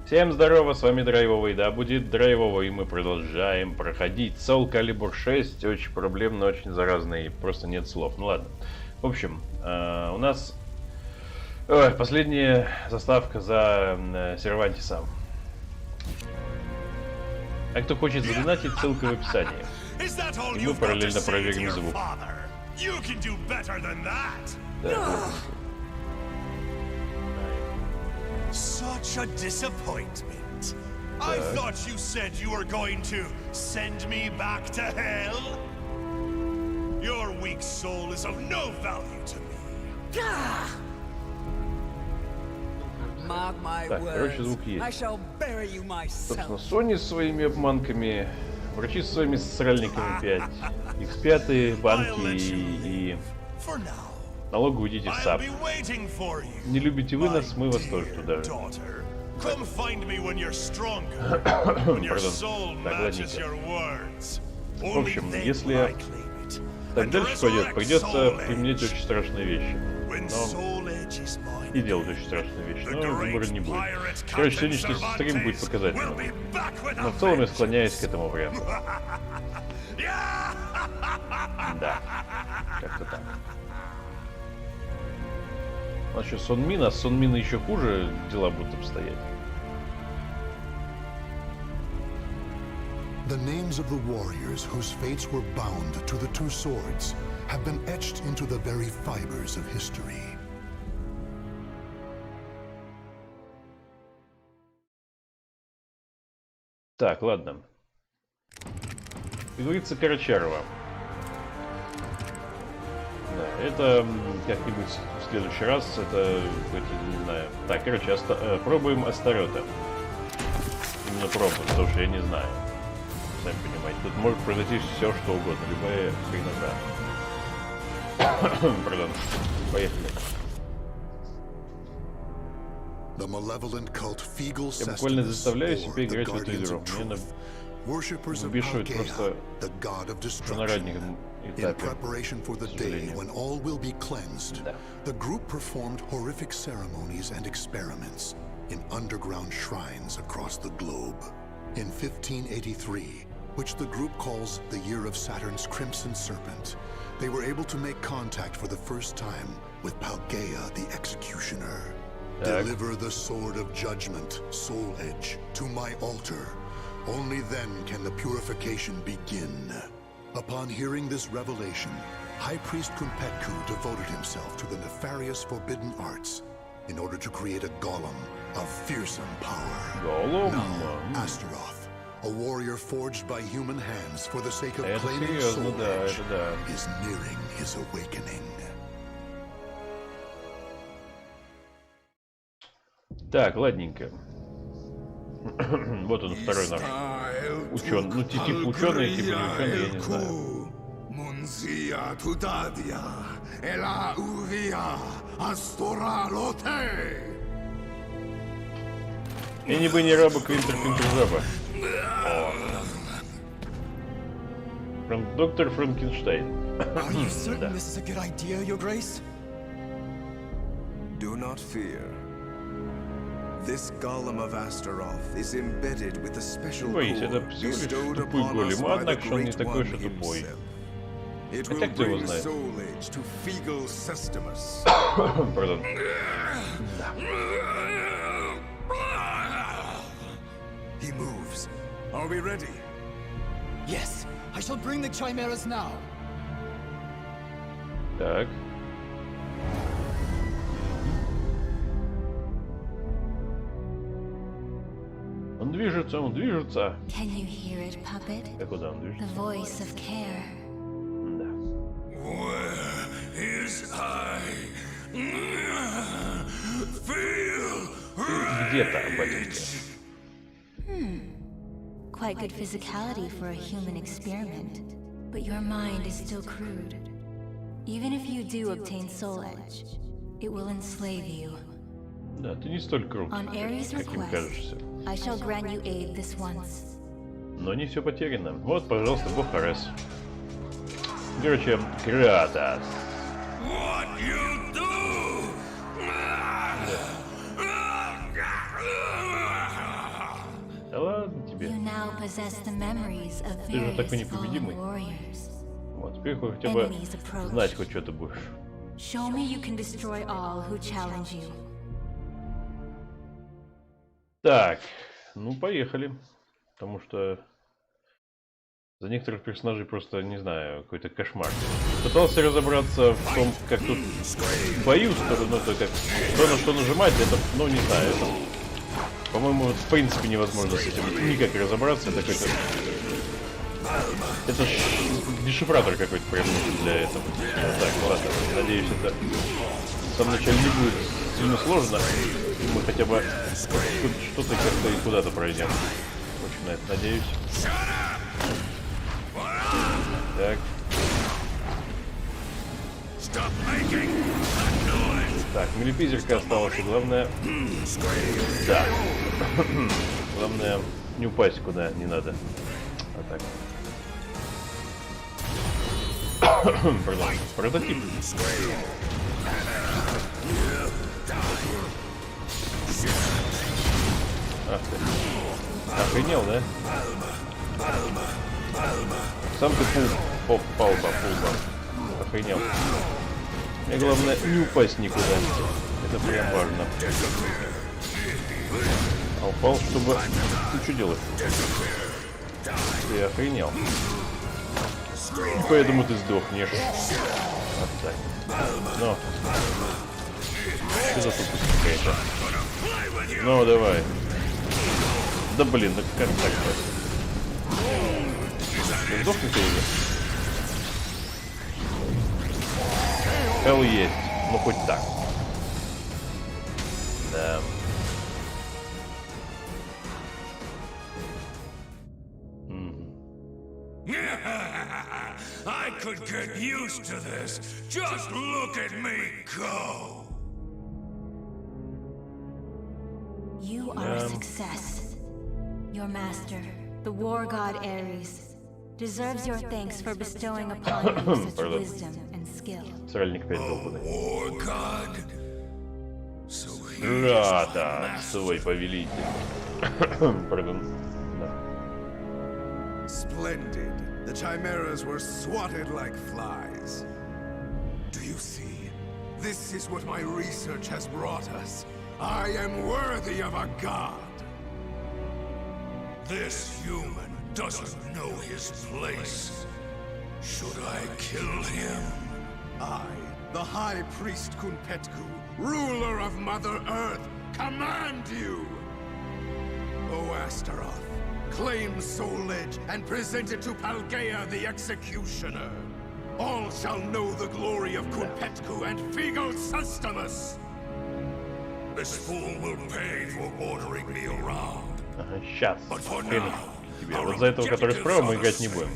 Всем здорово, с вами Драйвовый, да будет Драйвово, и мы продолжаем проходить SoulCalibur 6, очень проблемно, очень заразный, просто нет слов, ну ладно. В общем, у нас последняя заставка за Сервантисом. А кто хочет задонатить, ссылка в описании. И мы параллельно проверим звук. Да. Such a disappointment. I thought you said you were going to send me back to hell. Your weak soul is of no value to me. Mark my Так, короче, звук words. I есть. shall bury you Собственно, myself. Sony с своими обманками, врачи с своими сральниками 5, X5, банки и For now, налогу уйдите I'll сам. be waiting for you. Не любите вы нас, мы вас тоже туда. Daughter, come find me when you're stronger. When your soul matches your words. В общем, если так дальше пойдет, придется применять очень страшные вещи. И делать очень страшные вещи, но выбора не будет. Короче, сегодняшний стрим будет показательным. Но в целом я склоняюсь к этому варианту. Да, как-то так. А что, Сонмин, а с Сонмина еще хуже дела будут обстоять. The names of the warriors whose fates were bound to the two swords have been etched into the very fibers of history. Так, ладно. Как говорится, Карачарова. Да, это как-нибудь в следующий раз, это не знаю. Так, короче, пробуем Астарёта. Именно пробуем, потому что я не знаю. Сами понимаете, тут может произойти все, что угодно, любая хренота. Пардон. Поехали. Я буквально заставляю себя играть в эту игру. Мне выбешивает просто на раннем этапе. Да. The group performed horrific ceremonies and experiments in underground shrines across the globe. In 1583, which the group calls the year of Saturn's Crimson Serpent, they were able to make contact for the first time with Pangea the Executioner. Deliver the sword of judgment, Soul Edge, to my altar. Only then can the purification begin. Upon hearing this revelation, High Priest Kumpetku devoted himself to the nefarious forbidden arts in order to create a golem of fearsome power. Now, Astaroth, a warrior forged by human hands for the sake of claiming Soul Edge, is nearing his awakening. Так, ладненько. Вот он, второй наш ученый. Ну, типа ученый, типа не ученый, я не знаю. И не бы не раба Квинтер-Квинтер-жаба. Доктор Франкенштейн. This golem of Astaroth is embedded with a special Боюсь, это всего лишь тупой голем, однако он не такой уж и тупой. Хотя кто его знает. Пардон. Да. He moves. Are we ready? Yes, I shall bring the chimeras now. Так. Он движется, он движется. Can you hear it, puppet? А куда он движется? The voice of care. Да. Where is I? Feel Где-то, батенька. Quite good physicality for a human experiment. But your mind is still crude. Even if you do obtain Soul Edge, it will enslave you. Да, ты не столь крут, On Ares' каким request, кажешься. I shall grant you aid this once. Но не все потеряно. Вот, пожалуйста, бог Арес. Короче, Кратос. what you do? possess the memories of Ты же такой various fallen непобедимый. warriors. Вот, теперь хотя бы Enemies approach. знать хоть что ты будешь. Show me you can destroy all who challenge you. Так, ну поехали. Потому что за некоторых персонажей просто, не знаю, какой-то кошмар. Пытался разобраться в том, как тут бою, ну то как, что на что нажимать, это, ну не знаю, это, по-моему, в принципе невозможно с этим никак разобраться, это какой-то... Это ж дешифратор какой-то прям нужен для этого. Ну, так, ладно, надеюсь, это в самом начале не будет сильно сложно. Мы хотя бы что-то как-то и куда-то пройдем. Очень на это надеюсь. Так. Так, милипизерка осталась, и главное... Да. Главное не упасть куда не надо. А так. Пардон. Прототип. Ах ты. Охренел, да? Сам ты пулба. Охренел. Мне главное не упасть никуда. Это прям важно. А упал, чтобы... Ты что делаешь? Ты охренел. И поэтому ты сдохнешь. Вот так. Ну. Что за тупость какая-то? Ну, давай. Да блин, да как так-то? Ты сдохнешь уже? Хелл есть. Ну, хоть так. Да. I could get used to this. Just look at me go. You are a success. Your master, the war god Ares, deserves your thanks for bestowing upon you such wisdom and skill. Сральник 5 долбанный. War god. So Да, свой повелитель. Пардон. Да. Splendid. The chimeras were swatted like flies. Do you see? This is what my research has brought us. I am worthy of a god. this human doesn't know his place. Should I kill him? I, the High Priest Kunpetku, ruler of Mother Earth, command you! O Astaroth, claim Soul Edge and present it to Palgaea the Executioner. All shall know the glory of Kunpetku and Figo Sustamus! This fool will pay for ordering me around. Ага, сейчас. But for Хрен now, тебе. Вот за этого, который справа, мы играть не будем.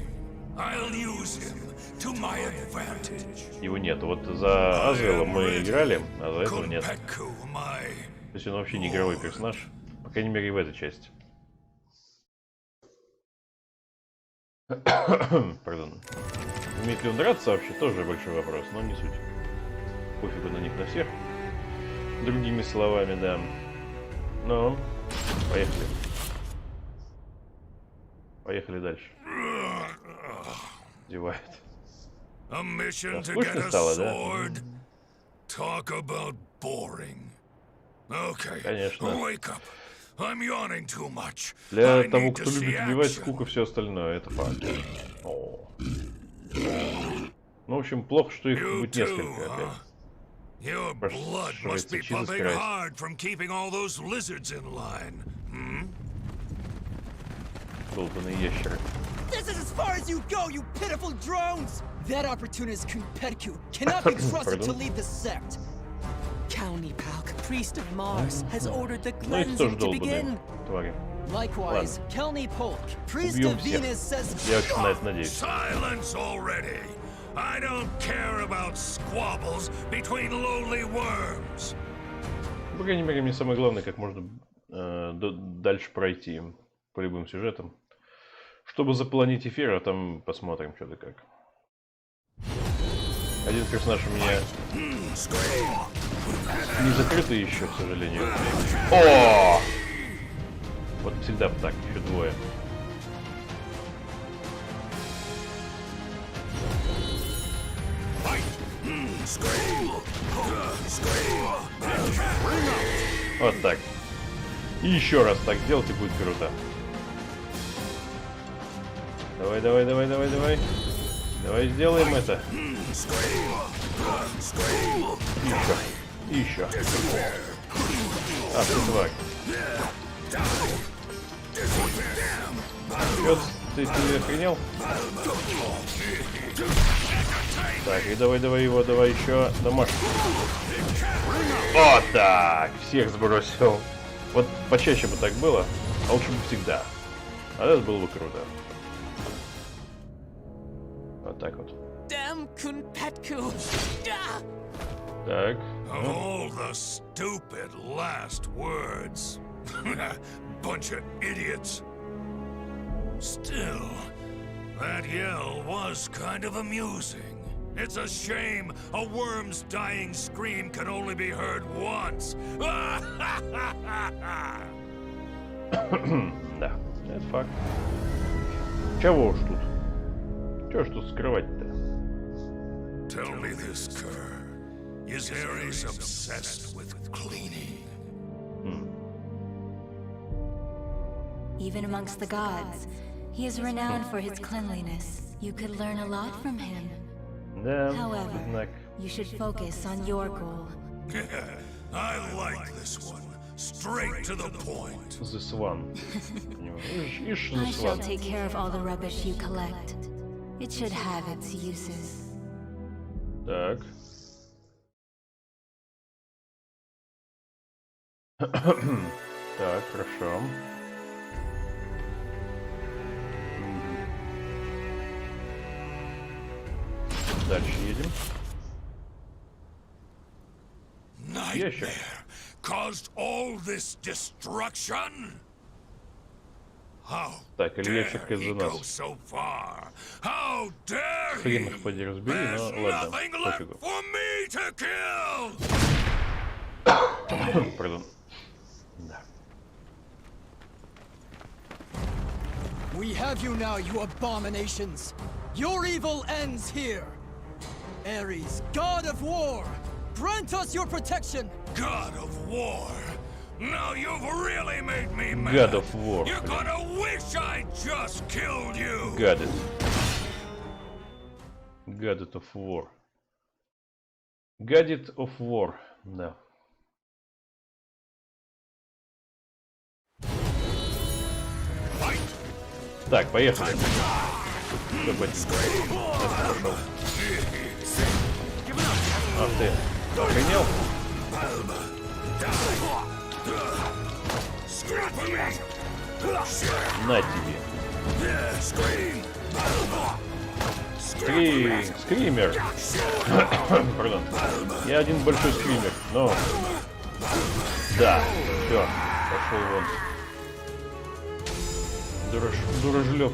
I'll use him to my advantage. Его нету. Вот за Азриэла мы играли, а за этого нет. Kunpetku, my... То есть он вообще не игровой персонаж. По крайней мере, в этой части. Пардон. Умеет ли он драться вообще, тоже большой вопрос, но не суть. Пофигу на них на всех. Другими словами, да. Ну, поехали. Поехали дальше. Девает. A mission to скучно get a стало, да? sword. Talk about boring. Okay, Конечно. wake up. I'm yawning too much. Для I того, need кто to see любит убивать, action. скука, все остальное, это факт. О. Ну, в общем, плохо, что их You будет too, несколько huh? опять. Your blood must be Jesus pumping Christ. hard from keeping all those lizards in line. Hmm? Долбаные ящеры. This is as far as you go, you pitiful drones! That opportunist Kunpetku cannot be trusted to Pardon? lead the sect. Kelnipalk, priest of Mars, has ordered the Ну, эти тоже cleansing to долбаные begin. твари. Likewise, Kelnipolk, priest Убьем of всех. Venus, says... Я очень на это надеюсь. Silence already! I don't care about squabbles between lowly worms. По крайней мере, мне самое главное, как можно дальше пройти по любым сюжетам. Чтобы заполонить эфир, а там посмотрим, что да как. Один персонаж у меня не закрытый еще, к сожалению. О! Вот всегда так, еще двое. Вот так. И еще раз так делайте, будет круто. Давай, давай, давай, давай, давай. Давай сделаем это. И еще. А, ты тварь. Чё, ты охренел? Так, и давай, давай его, давай еще домашний. Вот так, всех сбросил. Вот почаще бы так было, а лучше бы всегда. А это было бы круто. Вот так вот. Damn Kunpetku! Так. All the stupid last words. Bunch of idiots. Still, that yell was kind of amusing. It's a shame a worm's dying scream can only be heard once. Да, это факт. Чего уж тут? Чего ж тут скрывать-то? Tell me this, Kerr. Is Ares obsessed with cleaning? Even amongst the gods, he is renowned for his cleanliness. You could learn a lot from him. Да, However, знак. you should focus on your goal. I like this one. Straight to the point. This one. Ишь, I this shall one. take care of all the rubbish you collect. It should have its uses. Так. Так, хорошо. Дальше едем. Ящик. Nightmare caused all this destruction? How Так, или dare ящик he из-за go нас. so far? How dare Хрен he? их поди разбери, There's но ладно, nothing left пофигу. for me to kill. Пардон. Да. We have you now, you abominations! Your evil ends here! Ares, god of war, grant us your protection! God of War. Now you've really made me mad. God of War. You're gonna wish I just killed you. Got it. Got it of war. Got it of war. Да. Fight. Так, поехали. Что, ботинки? Пошел. Ах ты. Охренел? На тебе. Скример. Пардон. Я один большой скример, но... Да, все, пошел вон. Дурожлёб.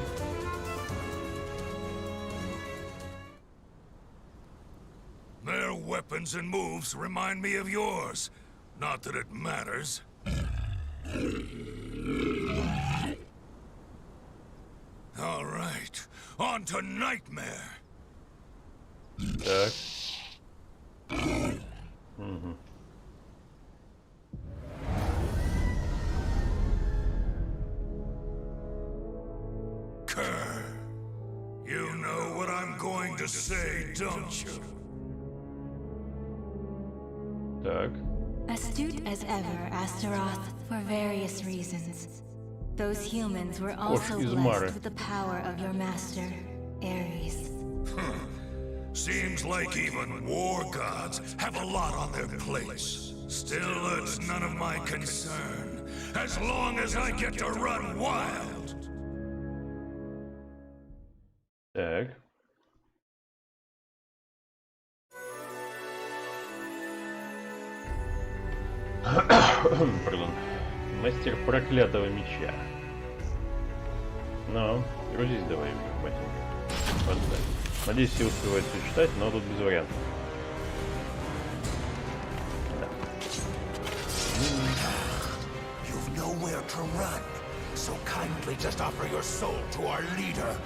Their weapons and moves remind me of yours. Not that it matters. All right, on to Nightmare. Так. Угу. Kerr, you know what I'm going to say, don't you? Так. Astute as ever, Astaroth, for various reasons. Those humans were also из blessed Мары. with the power of your master, Ares. Seems like even war gods have a lot on their plates. Still, it's none of my concern. As long as I get to run wild. Так. Пардон. Мастер проклятого меча. Ну, грузись давай, ботинка. Вот так. Надеюсь, все успевают все читать, но тут без вариантов. Да. You've nowhere to run, so kindly just offer your soul to our leader.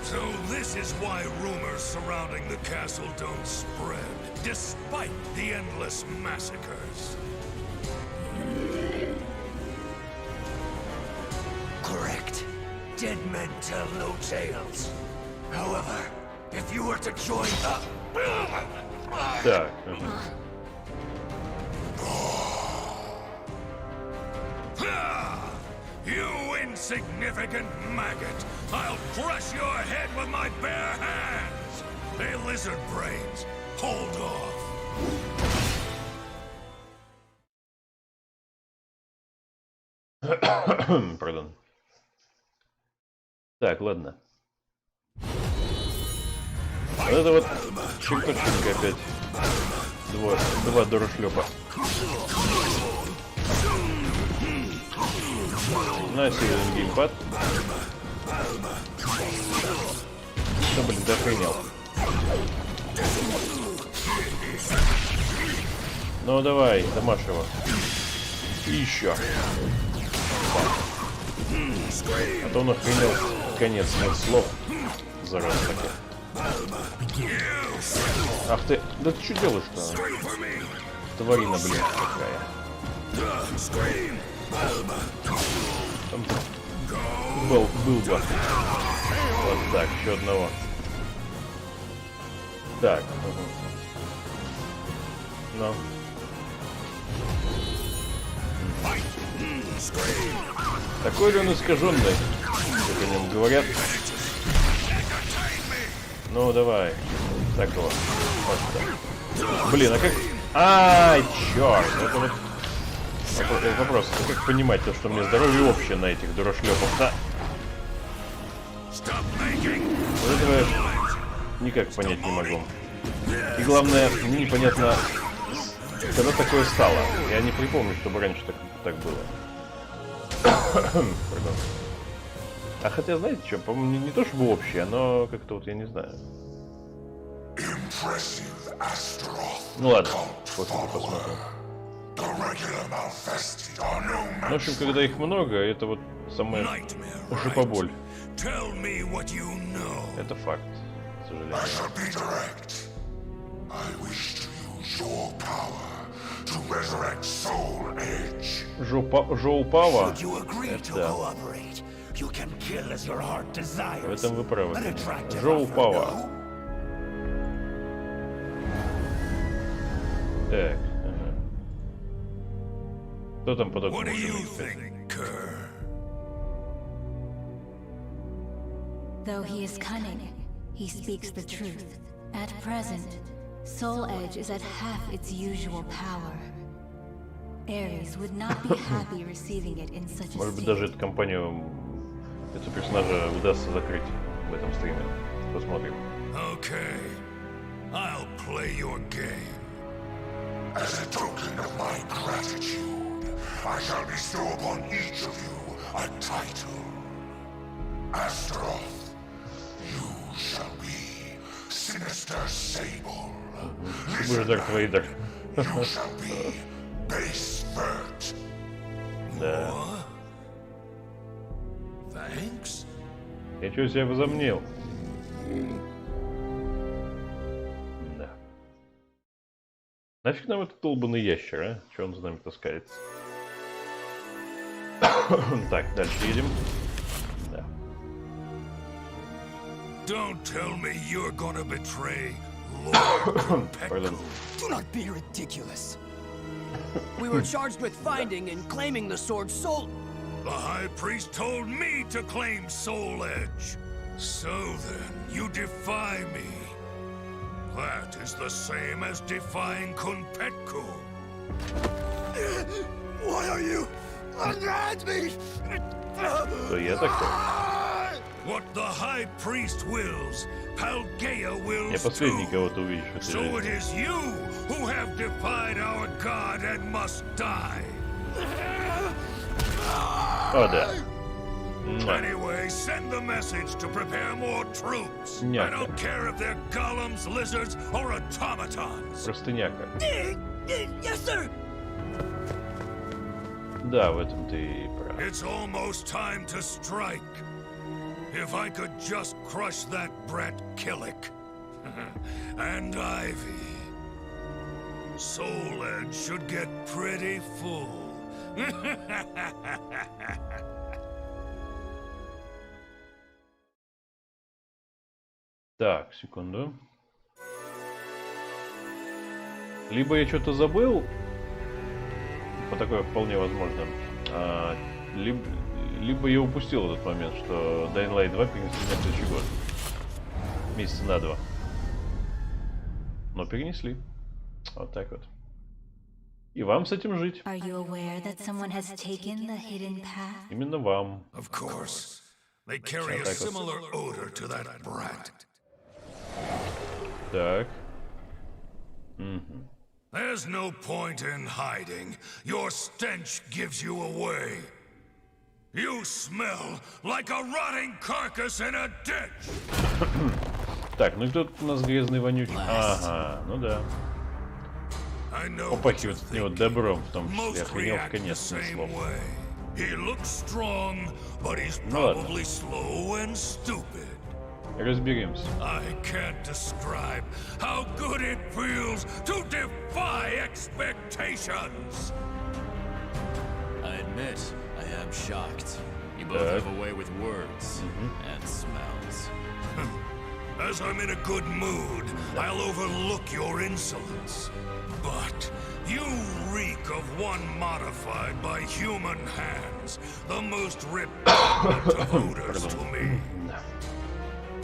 So this is why rumors surrounding the castle don't spread, despite the endless massacres. Correct. Dead men tell no tales. However, if you were to join up... Так. You insignificant maggot! I'll crush your head with my bare hands! Hey, lizard brains, hold off! Пардон. Так, ладно. Вот это вот чертовщинка опять. Два дурашлепа. На себе геймпад. Что, блин, ты охренел? Ну давай, дамажь его. И еще. А то он охренел. Конец, нет слов. Зараза такая. Ах ты, да ты что делаешь-то? Тварина, блин, какая. Там был бы. Вот так, еще одного. Так. Ну. Такой ли он искаженный, как о нем говорят? Ну давай. Так его. Вот. Блин, а как... Ай, черт! Это вот... Вопрос, а как понимать то, что мне здоровье общее на этих дурашлепах, да? Вот этого никак понять не могу. И главное, мне непонятно, когда такое стало. Я не припомню, чтобы раньше так было. Пардон. А хотя, знаете что, по-моему, не то чтобы общее, но как-то вот я не знаю. Ну ладно, после посмотрим. В общем, когда их много, это вот самая жопоболь. Это факт, к сожалению. Жоупава? Да. В этом вы правы. Жоупава. Так. Кто там подобный? Though he is cunning, he speaks the truth. At present, Soul Edge is at half its usual power. Ares would not be happy receiving it in such a Может быть, даже state. эту компанию, этого персонажа удастся закрыть в этом стриме. Посмотрим. Okay, I'll play your game. As a token of my gratitude, I shall bestow upon each of you a title. Astaroth, you shall be Sinister Sable. Ты будешь Дарт Вейдер. You shall be Base Vert. Да. Thanks? Я чего себя возомнил? Да. Нафиг нам этот долбанный ящер, а? Че он за нами таскается? Так, дальше едем. Да. Don't tell me you're gonna betray Lord Pardon. Do not be ridiculous. We were charged with finding and claiming the sword Soul... The High Priest told me to claim Soul Edge. So then, you defy me. That is the same as defying Kunpetku. Why are you... Unhand me! То я такой. What the High Priest wills, Paldea wills Я последний too. кого-то увидишь в этой So it жизни. is you who have defied our god and must die. О, да. Муа. Anyway, send the message to prepare more troops. I Няка. don't care if they're golems, lizards, or automatons. Простыняка. Yes, sir! Да, в этом ты и прав. It's almost time to strike. If I could just crush that brat Killick. And Ivy. Soul Edge should get pretty full. Так, секунду. Либо я что-то забыл, по такое вполне возможно, либо я упустил этот момент, что Dying Light 2 перенесли на следующий год. Месяца на 2. Но перенесли. Вот так вот. И вам с этим жить. Именно вам. Of course. They carry a similar odor to that brat. Так. There's no point in hiding. Your stench gives you away. You smell like a rotting carcass in a ditch. Так, ну и тут у нас грязный вонючий. Ага, ну да. Попахивает от него добром, в том числе. Охренел в конец смыслом. Ну ладно. Разберемся. I can't describe how good it feels to defy expectations. I admit, I am shocked. You both have a way with words and smells. As I'm in a good mood, I'll overlook your insolence. But you reek of one modified by human hands, the most repugnant of odors to me.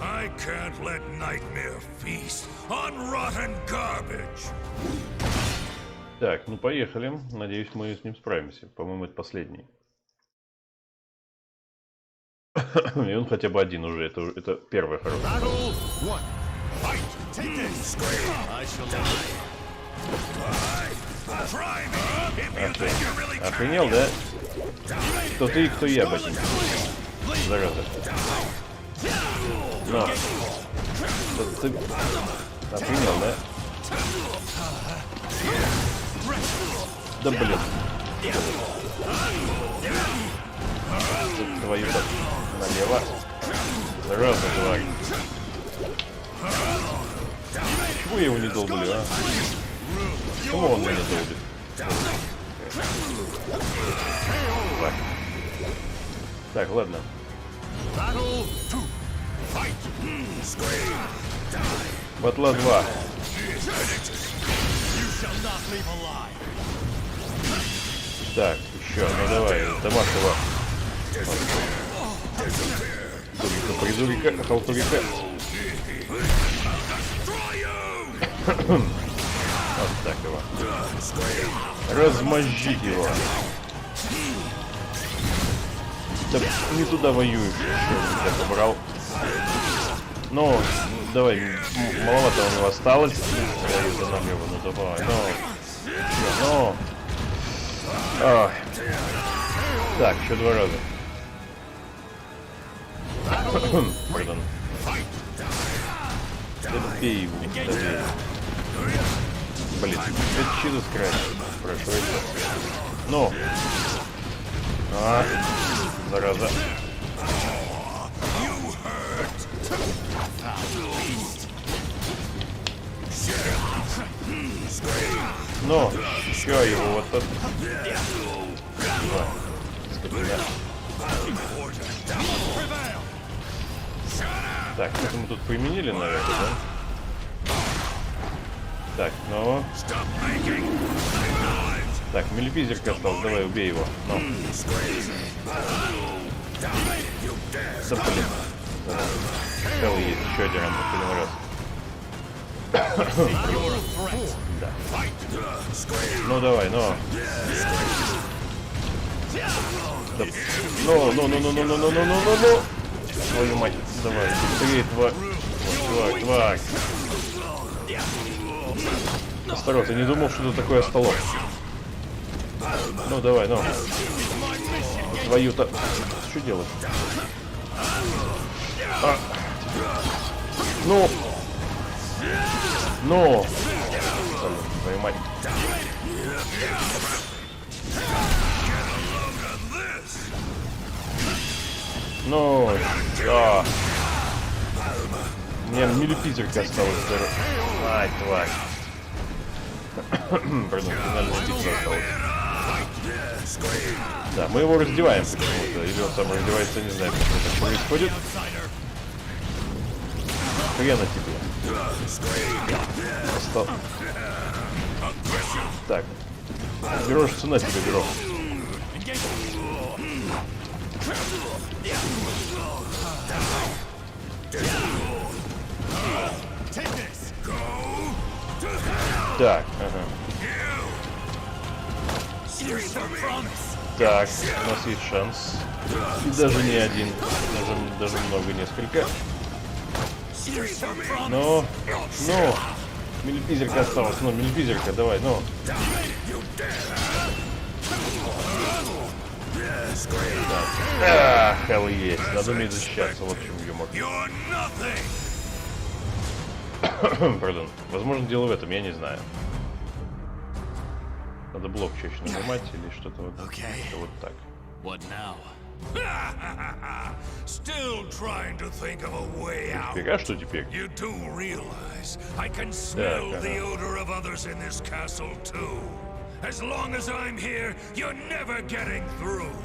I can't let Nightmare feast on rotten garbage. Так, ну поехали. Надеюсь, мы с ним справимся. По-моему, это последний. И он хотя бы один уже. Это первый хороший. Охренел, да? Кто ты и кто я, ботинки? Зараза. Но. Ты охренел, да? Да блин. Твою так налево. Зараза, тварь. Почему я его не долблю, а? Почему он меня долбит? Так, ладно. Батла 2. Так, еще, ну давай, дамаг его. Придурика, халтурика. Вот так его. Размозжить его. Да не туда воюешь. Я побрал. Ну, давай, маловато у него осталось. Я нам его, ну давай, ну. Ой. Так, еще 2 раза. Пардон. Добей его, добей. Блин, это чудо скрасит. Прошу это. Ну. Зараза. Ну, еще его вот тут. Так, это мы тут применили, наверное, да? Так, ну. Так, милипизерка осталась, давай, убей его. Ну. Да блин. Хелл есть, еще один раз. Да. Ну давай, ну. Да. Ну. Твою мать, давай. Быстрее, тварь. Осторожно, я не думал, что это такое осталось. Ну давай, ну. Твою-то. Что делать? Ну. Твою мать. Ну, да. Мне милипизерка осталась здоров. Ай, тварь. Пардон, финальная битва осталась. Да, мы его раздеваем почему-то. Или он сам раздевается, не знаю, как это происходит. Хрена тебе. Так. Грош, цена тебе, Грош. Так, ага. Так, у нас есть шанс. И даже не один. Даже много, несколько. Ну. Милипизерка осталась. Ну, милипизерка, давай, ну. Так. Хелл есть. Надо уметь защищаться. Вот в чем юмор. Пардон. Возможно, дело в этом, я не знаю. Надо блок чаще нажимать или что-то вот, вот так. What now? Still trying to think of a way out. Теперь, а что теперь? You do realize I can smell the odor of others in this castle too. As long as I'm here, you're never getting through.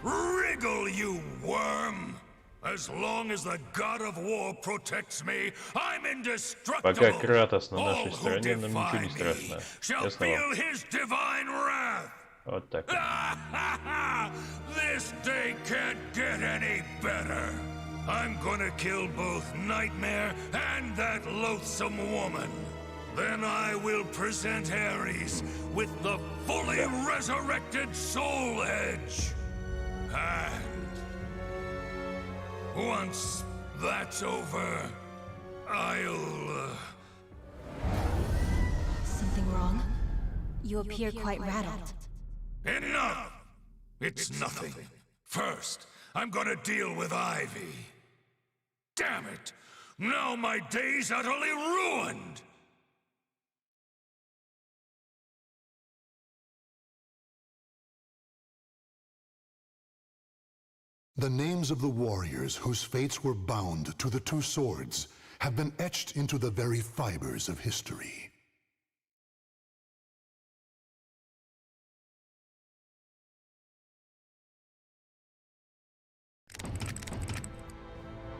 Wriggle, you worm! As long as the God of War protects me, I'm indestructible. Пока Кратос на нашей All who стороне, нам ничего не defy me страшно. shall Ясно feel вам? his divine wrath. Вот так. This day can't get any better. I'm gonna kill both Nightmare and that loathsome woman. Then I will present Ares with the fully resurrected Soul Edge. And once that's over, I'll... Something wrong? You appear quite rattled. Enough! It's nothing. First, I'm gonna deal with Ivy. Damn it! Now my day's utterly ruined! The names of the warriors whose fates were bound to the two swords have been etched into the very fibers of history.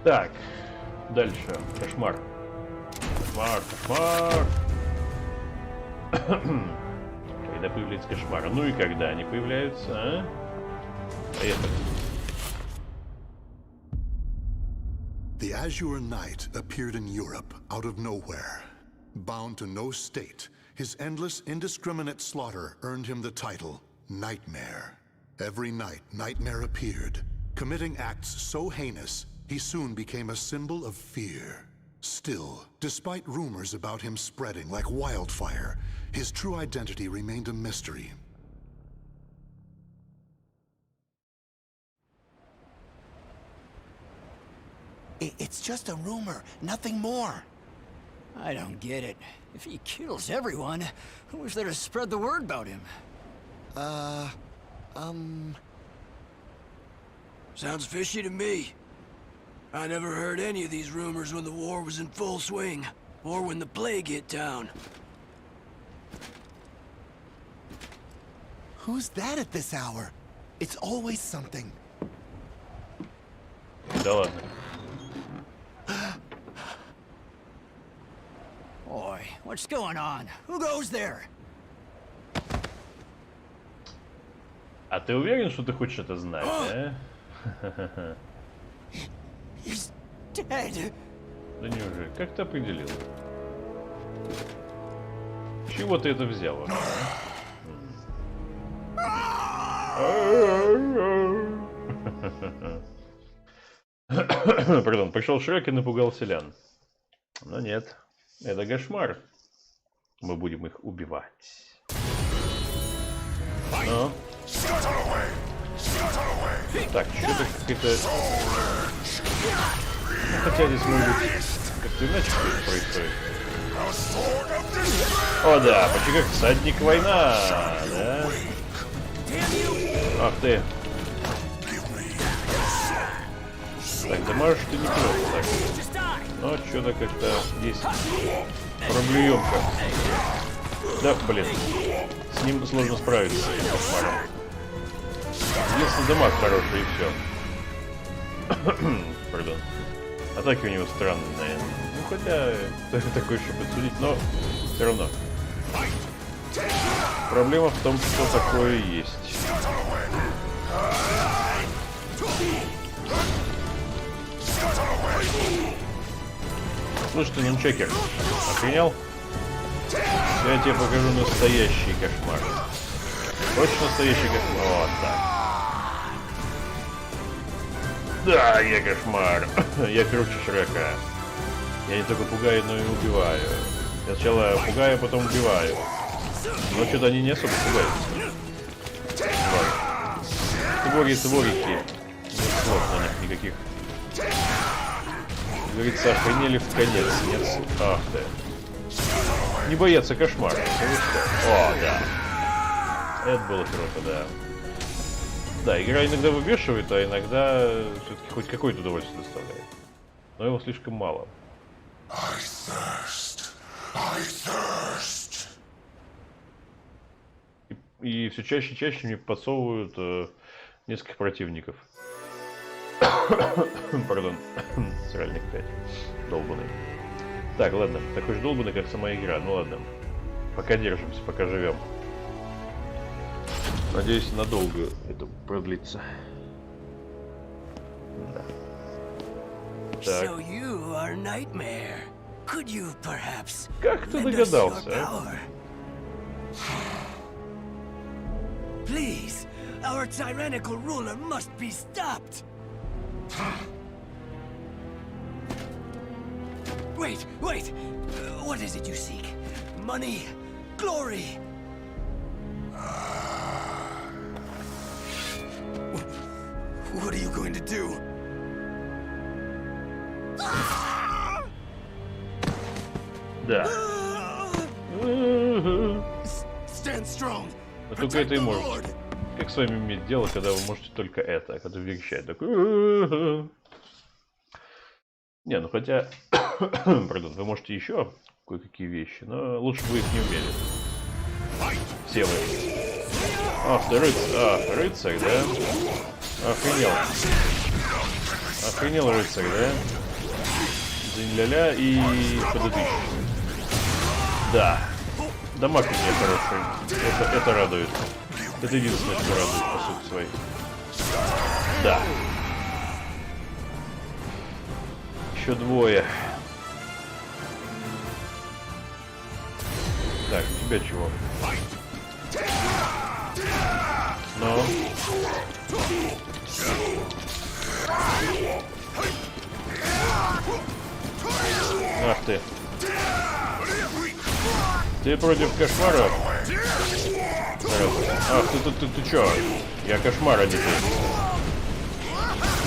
Так, дальше. Кошмар. Кошмар. Когда появляется кошмар? Ну и когда они появляются, а? Поехали. The Azure Knight appeared in Europe out of nowhere. Bound to no state, his endless, indiscriminate slaughter earned him the title Nightmare. Every night, Nightmare appeared, committing acts so heinous, he soon became a symbol of fear. Still, despite rumors about him spreading like wildfire, his true identity remained a mystery. It's just a rumor, nothing more. I don't get it. If he kills everyone, who is there to spread the word about him? Sounds fishy to me. I never heard any of these rumors when the war was in full swing, or when the plague hit town. Who's that at this hour? It's always something. Да ладно. Boy, what's going on? Who goes there? А ты уверен, что ты хочешь это знать, а? He's dead. Да неужели? Как ты определил? С чего ты это взял? Пардон, пришел Шрек и напугал селян. Но нет, это кошмар. Мы будем их убивать. Но... Так, что-то какая-то... Ну, хотя здесь может быть как-то иначе происходит. О да, почти как всадник война, да? Ах ты. Так, дамажишь ты неплохо так. Но что-то как-то есть проблеемка. Да, блин. С ним сложно справиться, с этим кошмаром. Единственный дамаг хороший и все. Пардон. Атаки у него странные, наверное. Ну хотя такой еще подсудить, но все равно. Проблема в том, что такое есть. Слушай, ты нунчакер, охренел? Я тебе покажу настоящий кошмар. Очень настоящий кошмар. Вот так. Да, я кошмар. Я круче Шрека. Я не только пугаю, но и убиваю. Я сначала пугаю, а потом убиваю. Но что-то они не особо пугаются. Творики. Нет слов на них никаких. Говорится, охренели в конец. Нет слов. Ах ты. Не боятся кошмара. О, да. Это было круто, да. Да, игра иногда выбешивает, а иногда все-таки хоть какое-то удовольствие доставляет. Но его слишком мало. И все чаще и чаще мне подсовывают нескольких противников. Пардон. Сральник 5. Долбанный. Так, ладно. Такой же долбанный, как сама игра. Ну ладно. Пока держимся, пока живем. Надеюсь, надолго это продлится. Да. Так. So you are Nightmare. Could you perhaps Как ты догадался, а? Please, our tyrannical ruler must be stopped. Wait. What is it you seek? Money? Glory? What are you going to do? Да. Stand strong. Но только это и можете. Как с вами иметь дело, когда вы можете только это, когда верещать такой. Не, ну хотя, пардон, вы можете еще кое-какие вещи, но лучше бы вы их не умели. Все вы. Ах, ты рыцарь, да? Охренел рыцарь, да? Дзинь-ля-ля и подытыщ. Да. Дамаг у меня хороший. Это радует. Это единственное, что радует, по сути своей. Да. Еще двое. Так, у тебя чего? Ну. Ах ты. Ты против кошмара? Ах, ты чё? Я кошмар, а не ты.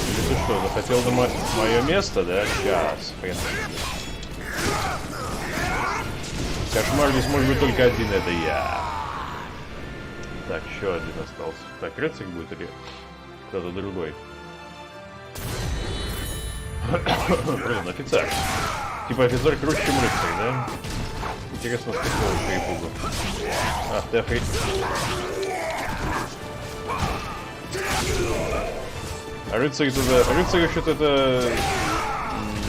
Или ты что, захотел на мое место, да? Сейчас, хрен. Кошмар здесь может быть только один, это я. Так, еще один остался. Так, рыцарь будет или кто-то другой? Блин, офицер. Типа офицер круче, чем рыцарь, да? Интересно, с какого перепугу. Ах, ты охренеть. А рыцарь вообще-то это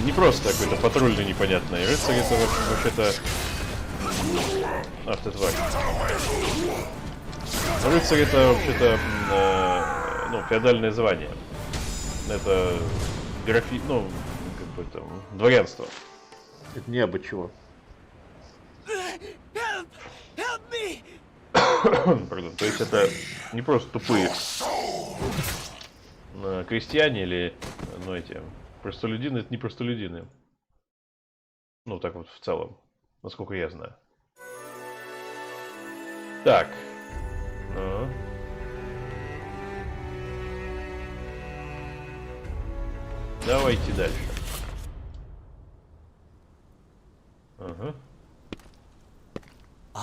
не просто какой-то патрульный непонятный. Рыцарь это вообще-то... Ах ты тварь. Рыцарь это вообще-то ну, феодальное звание. Это ну, как бы там, дворянство. Это не абы чего. Пардон, то есть это не просто тупые крестьяне или, ну, эти простолюдины, это не простолюдины. Ну, так вот в целом, насколько я знаю. Так. Ну. Давайте дальше. Ага.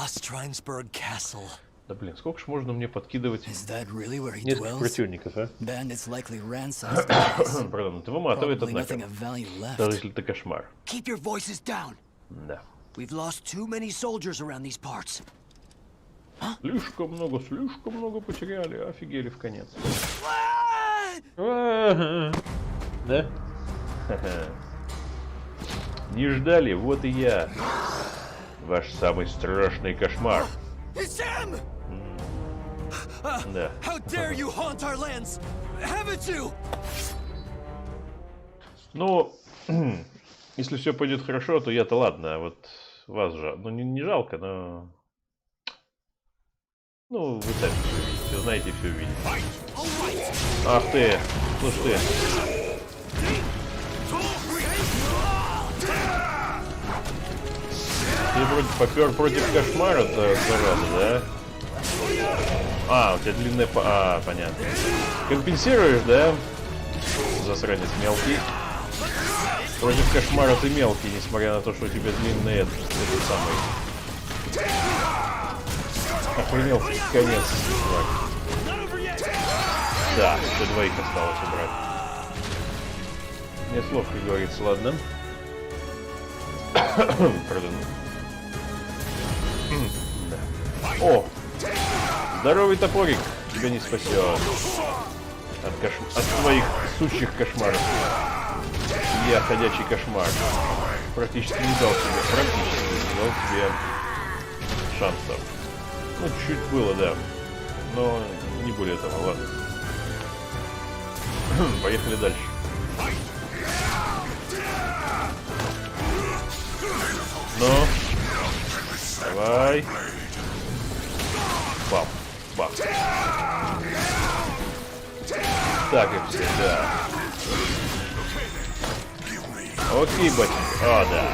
Ostrinesburg Castle. Да блин, сколько ж можно мне подкидывать Is that really where he несколько dwells? противников, а? Bandits likely ransacked the place. Пардон, это выматывает, Probably однако. nothing of value left. Даже если это кошмар. Keep your voices down. Да. We've lost too many soldiers around these parts. Слишком много потеряли, офигели в конец. Да? Не ждали, вот и я. Ваш самый страшный кошмар. It's him! Да. How dare you haunt our lands? Haven't you? Ну, если все пойдет хорошо, то я-то ладно, а вот вас же, ну не жалко, но... Ну, вы сами все знаете, все увидите. Ах ты, слушай ты. Ты вроде попер против кошмара-то, зараза, да? А, у тебя длинная... понятно. Компенсируешь, да? Засранец мелкий. Против кошмара ты мелкий, несмотря на то, что у тебя длинный этот самый... Охренел конец. Да, еще двоих осталось убрать. Нет слов, как говорится, ладно. Пардон. Да. О! Здоровый топорик тебя не спасет. От твоих сущих кошмаров. Я ходячий кошмар. Практически не дал тебе шансов. Ну, чуть было, да. Но не более того, ладно. Поехали дальше. Ну. Давай. Бам. Бам. Так и всегда. Окей, батенька. О, да.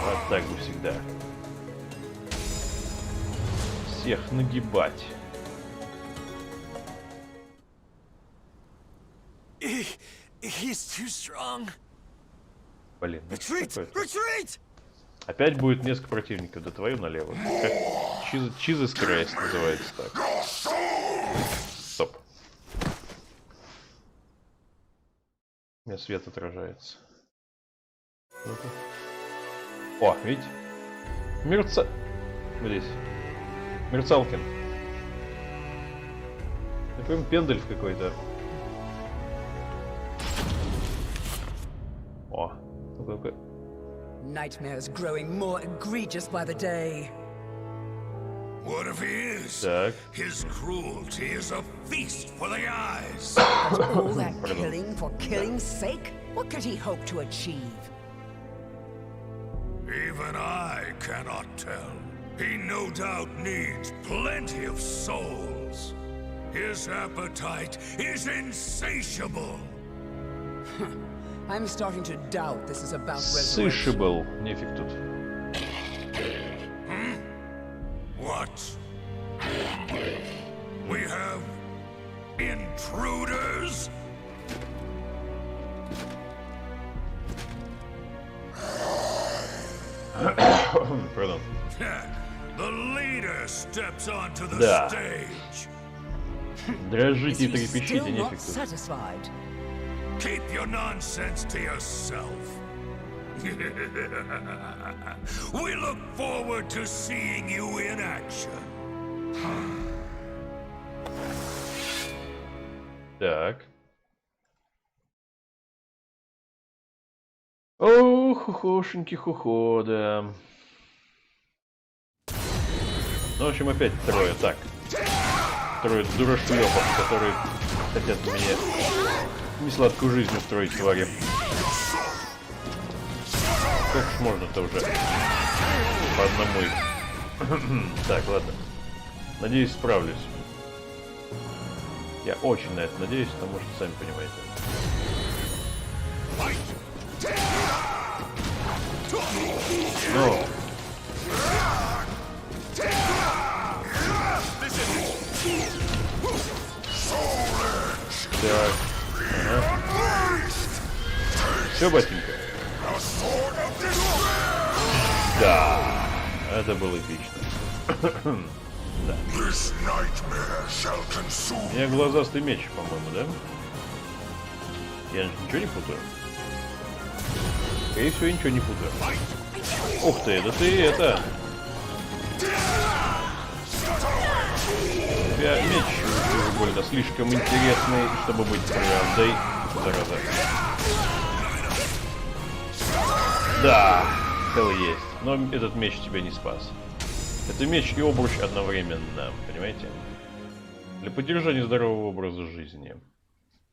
Вот так бы всегда. Всех нагибать. He's too strong. Блин, ну Retreat! что такое-то? Retreat! Опять будет несколько противников, да твою налево. Чизис Крайст называется так. Стоп. У меня свет отражается. Ну-ка. О, видите? Здесь. Мерцалкин. Это прям Пендальф какой-то. О, ну-ка. Nightmares growing more egregious by the day. What if he is? Так. His cruelty is a feast for the eyes. All that killing for killing's sake? What could he hope to achieve? Even I cannot tell. He no doubt needs plenty of souls. His appetite is insatiable. I'm starting to doubt this is about Сыший был. Нефиг тут. What? We have intruders? Pardon. The leader steps onto the Да. stage. Дрожите и Is he трепещите, still not нефиг тут. satisfied? Keep your nonsense to yourself. We look forward to seeing you in action. Так. О, хухошеньки, хухо, да. Ну, в общем, опять трое. Так. Трое дурашклёпов, которые хотят мне несладкую жизнь устроить, твари. Сколько ж можно-то уже? По одному их. Так, ладно. Надеюсь, справлюсь. Я очень на это надеюсь, потому что, сами понимаете. Ну. Так. Ага. Все, батенька? Да. Это было эпично. Да. У меня глазастый меч, по-моему, да? Я ничего не путаю? Скорее всего, я ничего не путаю. Ух ты, да ты это... У тебя меч больно слишком интересный, чтобы быть правдой. Зараза. Да, хелл есть. Но этот меч тебя не спас. Это меч и обруч одновременно, понимаете? Для поддержания здорового образа жизни.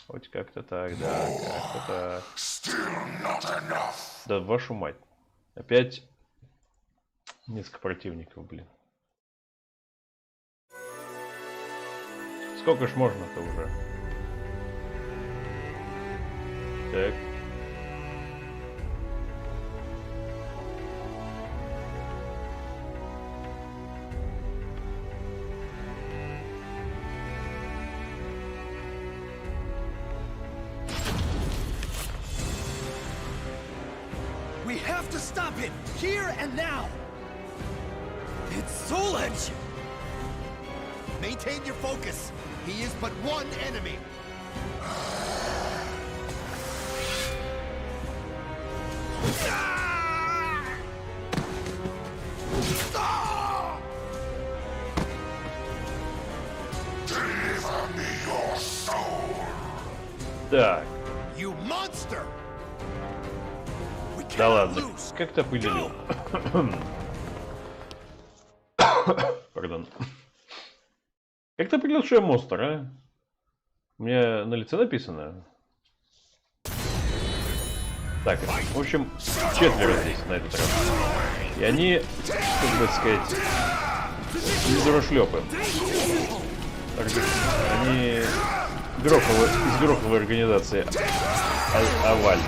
Хоть как-то так, да, как-то так. Да, вашу мать. Опять несколько противников, блин. Сколько ж можно-то уже? Так. We have to stop him, here and now! It's Soul Edge! Maintain your focus. He is but one enemy. Deliver me your soul. Так. You monster! Да ладно, как ты определил? Пардон. Как ты определил, что я монстр, а? У меня на лице написано. Так, в общем, четверо здесь на этот раз. И они, как бы сказать, не дурошлепы. Они из гроховой организации Оваль.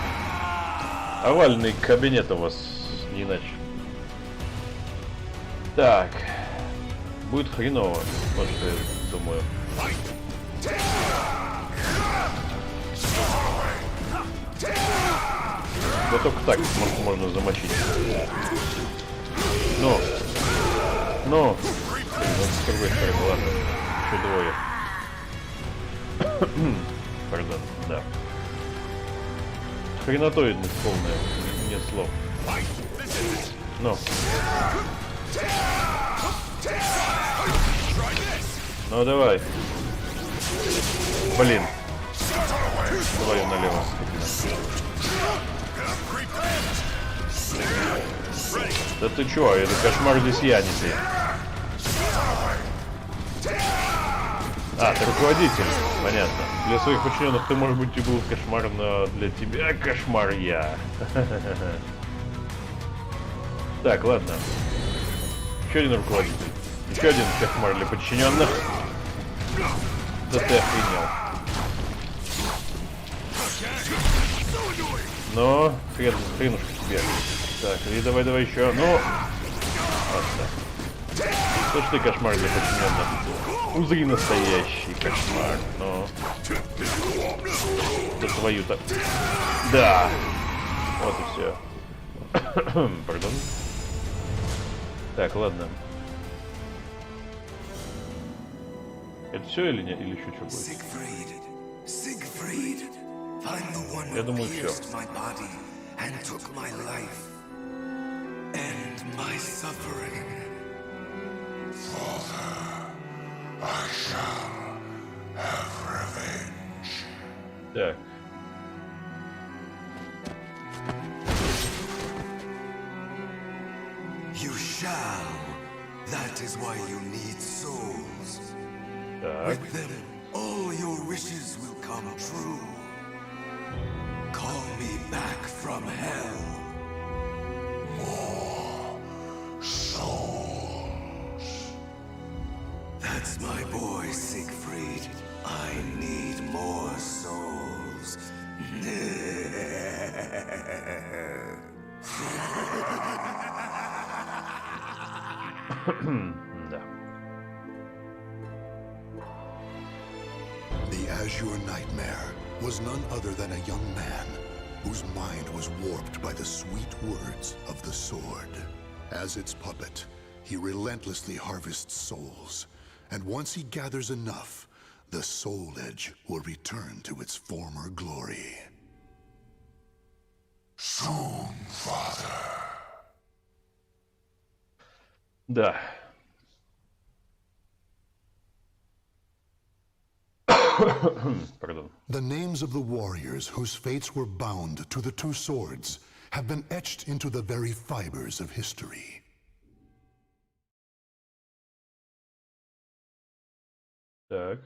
Овальный кабинет у вас, не иначе. Так. Будет хреново, вот что я думаю. Да только так можно замочить. Ну. Ну. С другой стороны, ладно. Еще двое. Пардон, да. Хренотоидность полная. Нет слов. Ну. Ну давай. Блин. Давай налево. Да ты чё, это кошмар здесь я, не ты. А, ты руководитель. Понятно. Для своих подчиненных ты, может быть, и был кошмар, но для тебя кошмар я. Так, ладно. Еще один руководитель. Еще один кошмар для подчиненных. Да ты охренел. Ну, хренушка тебе. Так, и давай еще. Ну. Вот так. Что ж ты кошмар для подчиненных? Узри настоящий кошмар. Ну. Да твою-то. Да. Вот и все. Пардон. Так, ладно. Это все или нет? Или еще что будет? Я думаю, все. Так. You shall. That is why you need souls. Так. With them, all your wishes will come true. Call me back from hell. More souls. That's my boy, Siegfried. I need more souls. Да. The Azure Nightmare was none other than a young man whose mind was warped by the sweet words of the sword. As its puppet, he relentlessly harvests souls. And once he gathers enough, the Soul Edge will return to its former glory. Soon, Father. Да. Pardon. The names of the warriors whose fates were bound to the two swords have been etched into the very fibers of history. Так.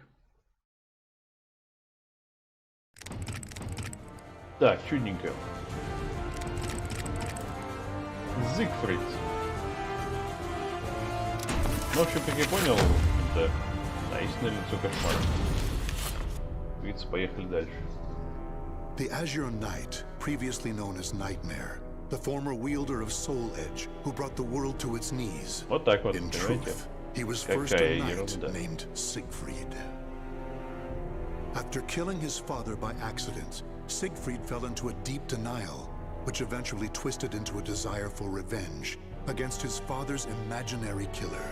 Так, чудненько. Зигфрид. Ну, в общем, как я понял, это истинное лицо кошмара. Видите, поехали дальше. The Azure Knight, previously known as Nightmare, the former wielder of Soul Edge, who brought the world to its knees. Вот так вот, In понимаете? truth, he was first a Какая knight ерунда. named Siegfried. After killing his father by accident, Siegfried fell into a deep denial, which eventually twisted into a desire for revenge against his father's imaginary killer.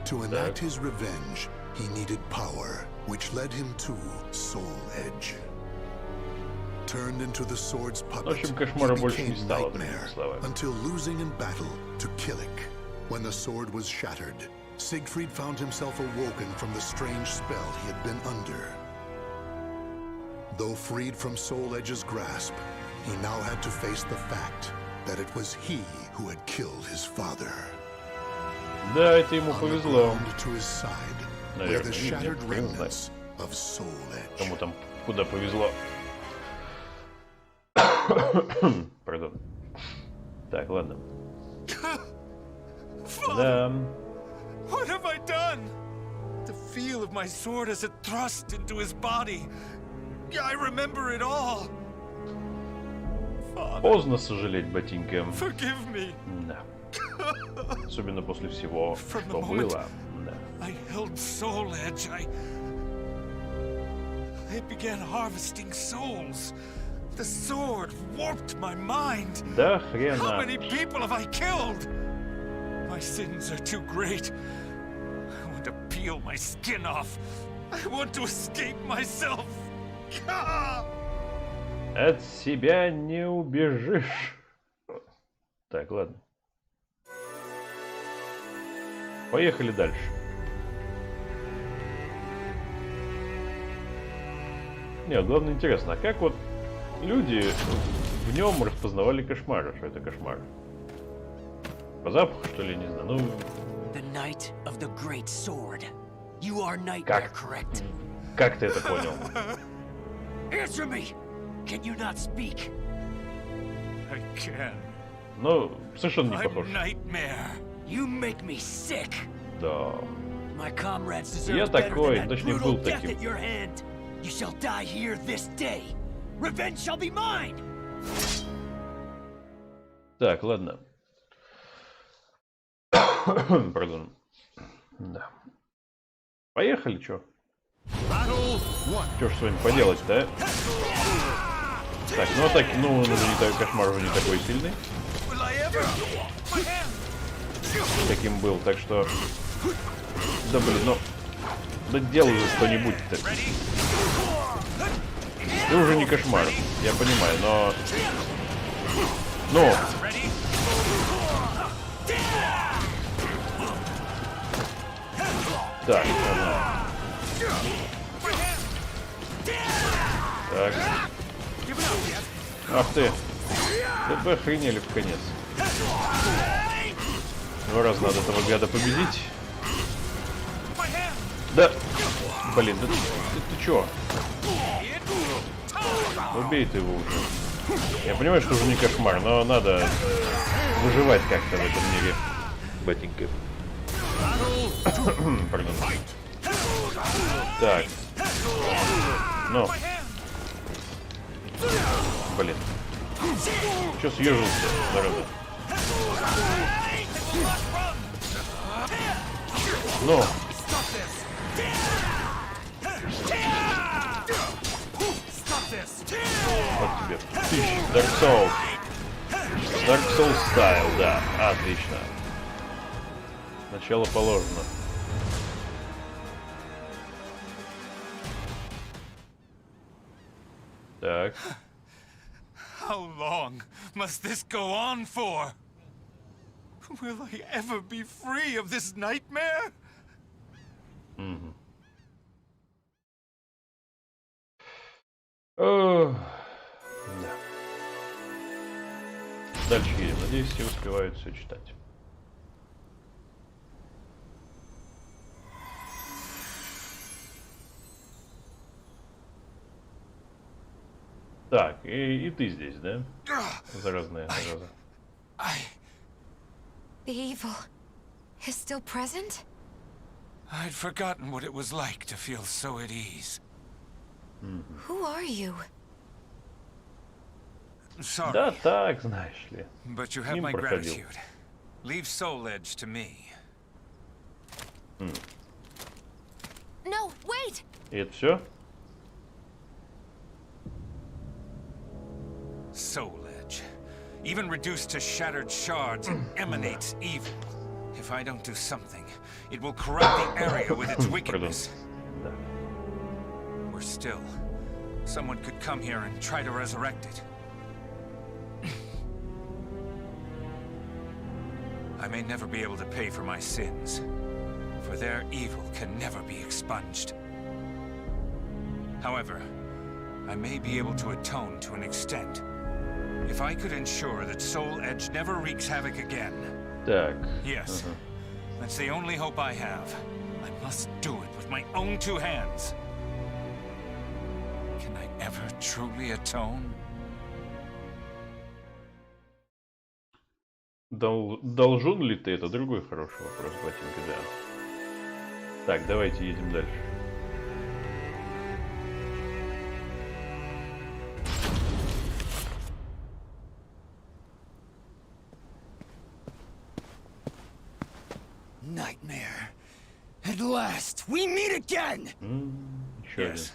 To enact his revenge, he needed power, which led him to Soul Edge. Turned into the sword's puppet, В общем, кошмара he больше не became стало, Nightmare, другими словами. until losing in battle to Killick. When the sword was shattered, Siegfried found himself awoken from the strange spell he had been under. Though freed from Soul Edge's grasp, he now had to face the fact that it was he who had killed his father. Да, это ему On the повезло. ground to his side were Наверное, the не shattered знаю. remnants of Soul Edge. Кому там куда повезло. Пардон. Так, ладно. Да. What have I done? The feel of my sword as it thrust into his body. I remember it all. Father, Поздно сожалеть, ботинка. forgive me. Да. Особенно после всего, From the что moment было. Да. I held Soul Edge, I began harvesting souls. The sword warped my mind. Да How хрена. many people have I killed? My sins are too great. I want to peel my skin off. I want to escape myself. Ah! От себя не убежишь. Так, ладно. Поехали дальше. Не, главное интересно, а как вот люди в нем распознавали кошмары, что это кошмар? По запаху, что ли, не знаю. Ну, The Knight of the Great Sword. You are Nightmare, correct? как ты это понял? Answer me! Can you not speak? I can. Ну, совершенно не I'm похож. Nightmare. You make me sick. Да. My comrades deserve Я better такой, than that точнее, brutal был death таким. at your hand. You shall die here this day. Revenge shall be mine. Так, ладно. Пардон. Да. Поехали, чё? Чё ж с вами поделать, да? Так, ну атаки, ну, он уже не такой, кошмар уже не такой сильный, каким был, так что... Да блин, ну... Да делай же что-нибудь-то. Ты уже не кошмар, я понимаю, но... Ну! Так, ладно. Так. Ах ты! Да вы охренели в конец. Два раза надо этого гада победить. Да! Блин, да ты чё? Убей ты его уже. Я понимаю, что уже не кошмар, но надо выживать как-то в этом мире. Батенька. Пардон. Так. Ну. Блин. Чё съежился, зараза? Ну. Вот тебе. Dark Souls. Dark Souls style, да. Отлично. Начало положено. Так. How long must this go on for? Will I ever be free of this nightmare? Да. Дальше едем. Надеюсь, все успевают все читать. Так, и ты здесь, да? Заразная зараза. The evil is still present? I'd forgotten what it was like to feel so at ease. Who are you? Sorry, Да так, знаешь ли. but you have Мимо my проходил. gratitude. Leave Soul Edge to me. No, wait! И это все? Soul Edge. Even reduced to shattered shards, it emanates evil. If I don't do something, it will corrupt the area with its wickedness. Да. Or still, someone could come here and try to resurrect it. I may never be able to pay for my sins, for their evil can never be expunged. However, I may be able to atone to an extent. If I could ensure that Soul Edge never wreaks havoc again. Так. Yes, that's the only hope I have. I must do it with my own two hands. Can I ever truly atone? Должен ли ты? Это другой хороший вопрос, ботинка, да. Так, давайте едем дальше. Nightmare. At last, we meet again! Еще один. Yes.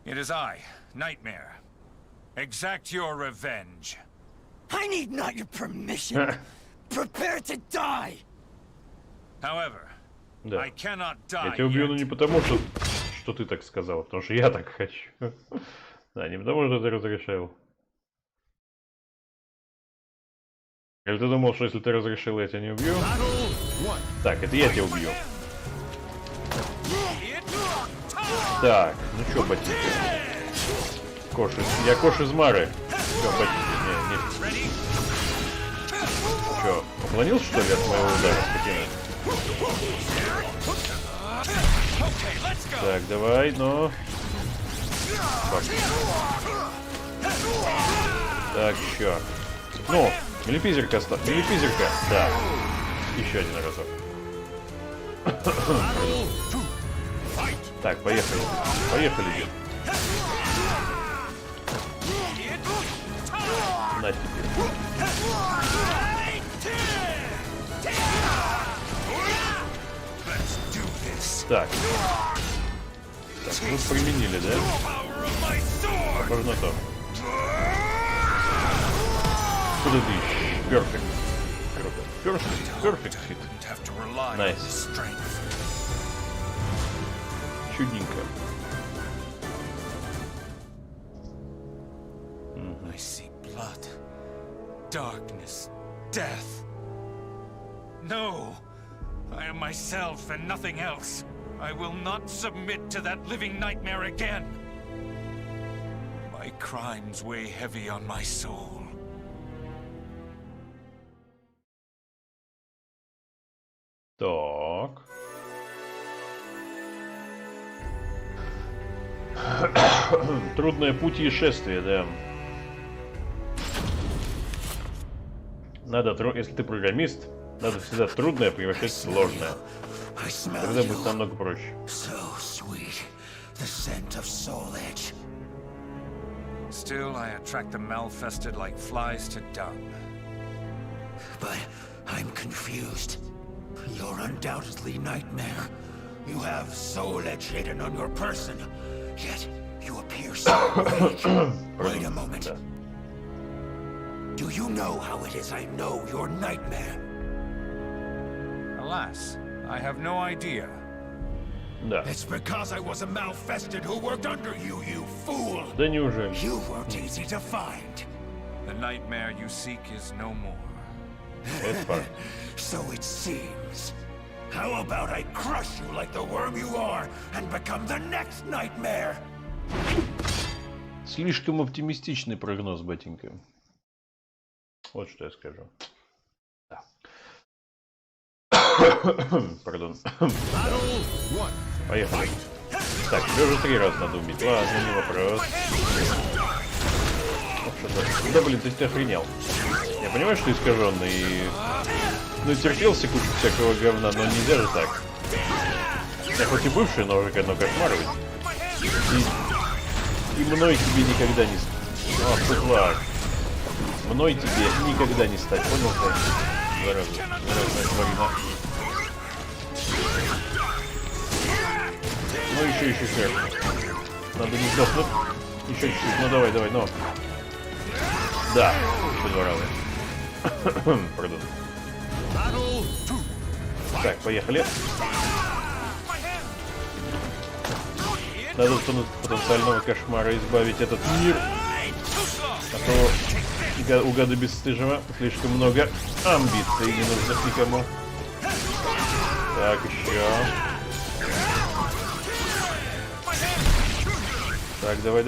It is I, Nightmare. Exact your revenge. I need not your permission. Prepare to die! However, Да. I cannot Я die тебя убью, но yet. не потому, что ты так сказал, потому что я так хочу. Да, не потому, что ты разрешил. Или ты думал, что если ты разрешил, я тебя не убью? Так, это я тебя убью. Так, ну чё, ботинки? Я кош из Мары. Чё, ботинки? Не. Чё, уклонился, что ли, от моего удара, скотина? Так, давай, но... Так, еще. Ну, милипизерка осталась. Милипизерка, да. Еще один разок. Так, поехали. Поехали, дед. На тебе. Так. Так, мы применили, да? Можно то. Куда ты ищешь? Перфект. Круто. Перфект хит. Найс. Чудненько. I see blood, darkness, death. No, I am myself and nothing else. I will not submit to that living nightmare again. My crimes weigh heavy on my soul. Так. Трудное путешествие, да. Надо, если ты программист, надо всегда трудное превращать в сложное. Тогда будет намного проще. Still, I attract the malfested like flies to dung. But I'm confused. You're undoubtedly Nightmare. You have Soul Edge hidden on your person, yet you appear so weak. Wait a moment. Do you know how it is I know you're Nightmare? Alas, I have no idea. Да. It's because I was a malfested who worked under you, you fool! Да неужели? You weren't easy to find. The nightmare you seek is no more. Это факт. So it seems. How about I crush you like the worm you are and become the next nightmare? Слишком оптимистичный прогноз, батенька. Вот что я скажу. Да. Пардон. Поехали. Так, тебе уже 3 раза надо убить. Ладно, не вопрос. Да блин, ты охренел. Я понимаю, что искаженный и... Ну, терпелся кучу всякого говна, но нельзя же так. Я хоть и бывший, но уже кошмар ведь. И мной тебе никогда не... Ах, ты флаг. Мной тебе никогда не стать, понял ты? Зараза. Марина. Ну, еще сверху. Надо не сдохнуть. Еще чуть-чуть. Ну, давай, ну. Да, подворал. Пардон. Так, поехали. Надо от потенциального кошмара избавить этот мир. А то у гада бесстыжего слишком много амбиций не нужных никому. Так, еще. Так, давай.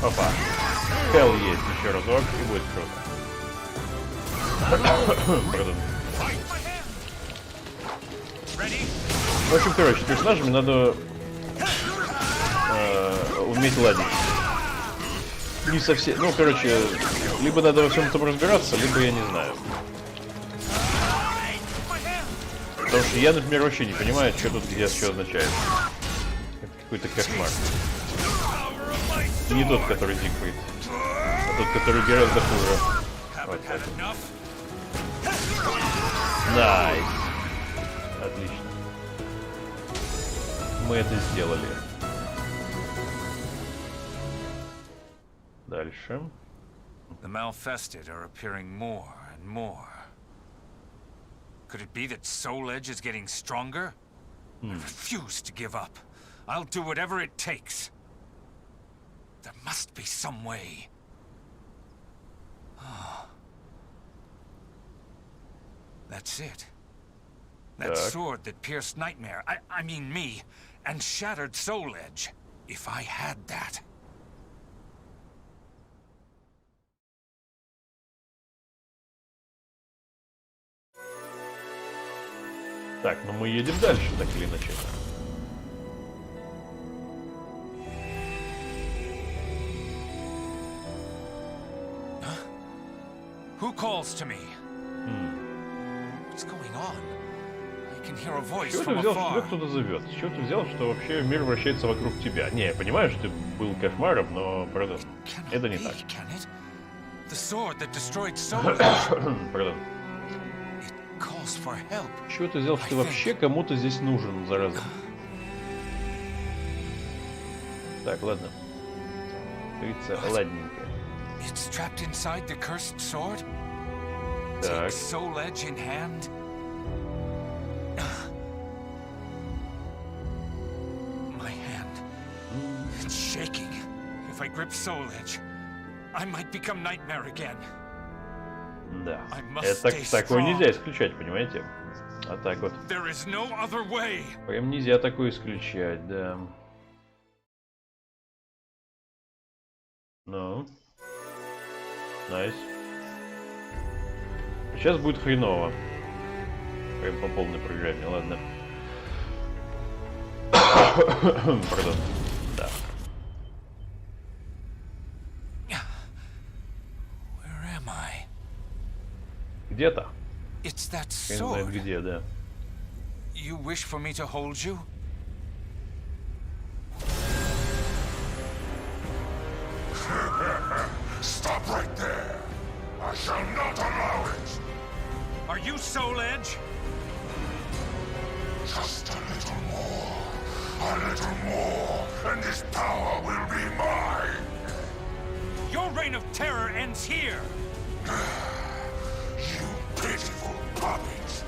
Опа. Хелл есть еще разок и будет круто. Пардон. В общем, короче, с персонажами надо уметь ладить. Не совсем. Ну, короче, либо надо во всем этом разбираться, либо я не знаю. Потому что я, например, вообще не понимаю, что тут где что означает. Это какой-то кошмар. Не тот, который Зигфрид, а тот, который гораздо хуже. Вот так. Найс. Отлично. Мы это сделали. Дальше. The malfested are appearing more and more. Could it be that Soul Edge is getting stronger? I refuse to give up. I'll do whatever it takes. There must be some way. That's it. That sword that pierced Nightmare, I mean me, and shattered Soul Edge. If I had that. Так, ну мы едем дальше, так или иначе. Who calls to me? What's going on? I can hear a voice Чего ты from взял, что тебя afar. кто-то зовет? С чего ты взял, что вообще мир вращается вокруг тебя? Не, я понимаю, что ты был кошмаром, но, правда, это не так. The sword that destroyed Soul Edge. Пардон. Calls for help. Чего ты взял, что ты вообще кому-то здесь нужен, зараза? Так, ладно. Говорится, ладненько. It's trapped inside the cursed sword? Так. Take Soul Edge in hand? My hand. It's shaking. If I grip Soul Edge, I might become Nightmare again. Да. Это такое нельзя исключать, понимаете? А так вот. There is no other way. Прям нельзя такое исключать, да. Ну. Найс. Сейчас будет хреново. Прям по полной программе, ладно. Пардон. Да. Where am I? Где-то. It's that Я не знаю, sword. где, да. You wish for me to hold you? Stop right there! I shall not allow it! Are you Soul Edge? Just a little more, and this power will be mine! Your reign of terror ends here! You pitiful puppet!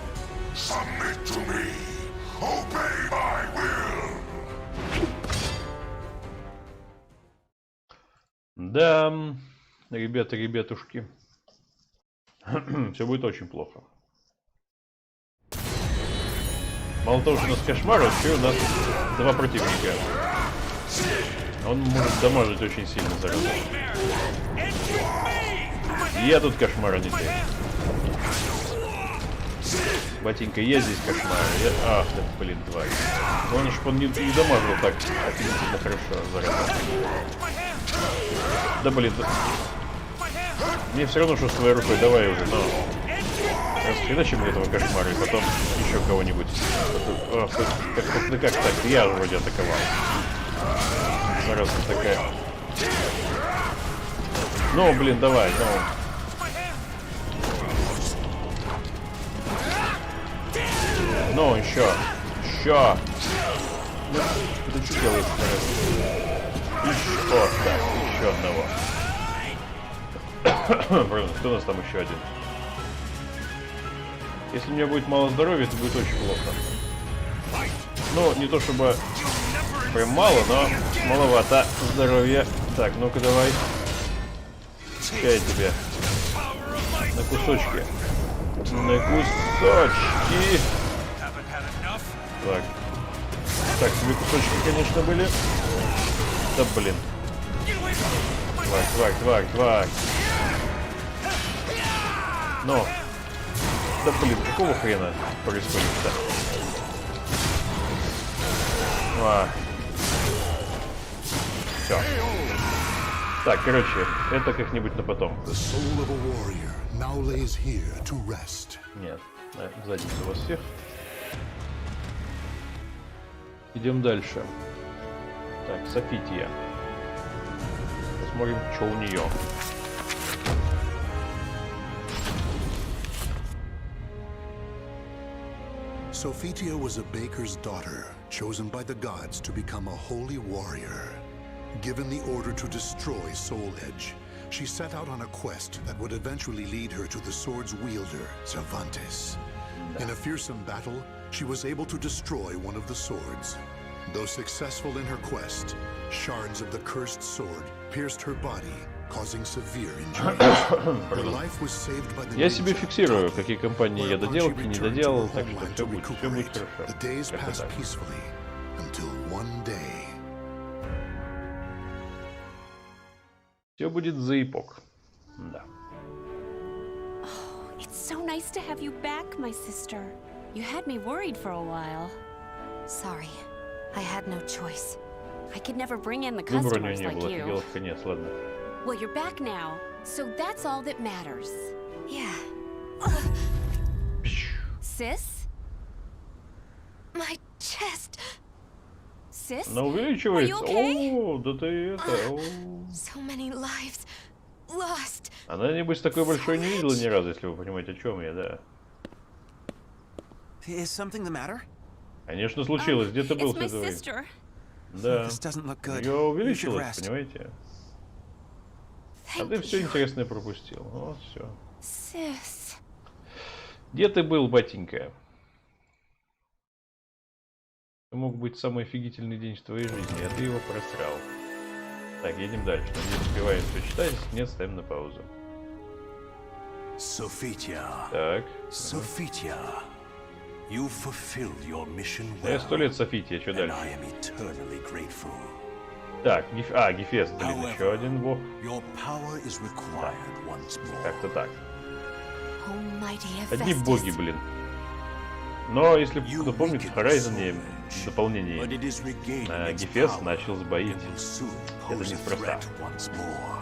Да, ребята, ребятушки. Все будет очень плохо. Мало того, что у нас кошмар, еще у нас два противника. Он может дамажить очень сильно зараза. Я тут кошмар, а не ты. Батенька, я здесь кошмар. Ах, да, блин, тварь. Главное, чтобы он не дамажил так офигительно хорошо зараза. Да блин. Мне все равно, что своей рукой. Давай уже, но... Иначе мы этого кошмара, и потом еще кого-нибудь. Как так? Я вроде атаковал. Зараза такая. Ну, блин, давай, ну. Ну, еще. Ну, это что делает? Еще, так, еще одного. Блин, кто у нас там еще один? Если у меня будет мало здоровья, это будет очень плохо. Ну, не то чтобы прям мало, но маловато здоровья. Так, ну-ка давай. Чай тебе. На кусочки. На кусочки. Так. Так, тебе кусочки, конечно, были. Да блин. Тварь. Ну. Да блин, какого хрена происходит-то? Все. Так, короче, это как-нибудь на потом. Нет, в задницу вас всех. Идем дальше. Так, Софития. Посмотрим, что у нее. Sophia was a baker's daughter, chosen by the gods to become a holy warrior. Given the order to destroy Soul Edge, she set out on a quest that would eventually lead her to the sword's wielder, Cervantes. In a fearsome battle, she was able to destroy one of the swords. Though successful in her quest, shards of the cursed sword pierced her body, causing severe injuries. Her life was saved by the... Я себе фиксирую, какие компании я доделал, какие не доделал, так что все будет хорошо. The days passed peacefully until one day. Все будет за эпок. Да. Oh, it's so nice to have you back, my sister. You had me worried for a while. Sorry, I had no choice. I could never bring in the Выбора у customers нее не like было, you. офигела в конец, ладно. Well, you're back now, so that's all that matters. Yeah. Sis? My chest. Sis? Она увеличивается. Are you okay? О, да ты это. О. So many lives lost. Она, небось, такой большой не видела ни разу, если вы понимаете, о чем я, да. Is something the matter? Конечно, случилось. Где ты был It's my с этого? sister. Да. This doesn't look good. Ее You should увеличилось, rest. понимаете? А Thank ты все you. интересное пропустил. Вот все. Sis. Где ты был, батенька? Это мог быть самый офигительный день в твоей жизни, а ты его просрал. Так, едем дальше. Надеюсь, успеваем все читать, если нет, ставим на паузу. Sophia. Так. Sophia. You fulfilled your mission Да я well, 100 лет Софития, что and дальше? I am eternally grateful. Так, Гефест, блин, еще один бог. Your power is required once more. Как-то так. Almighty Одни Hephaestus. боги, блин. Но, если кто помнит, в Horizon в дополнении But it is regaining its Гефест power начал сбоить. and will soon Это pose a неспроста. threat once more.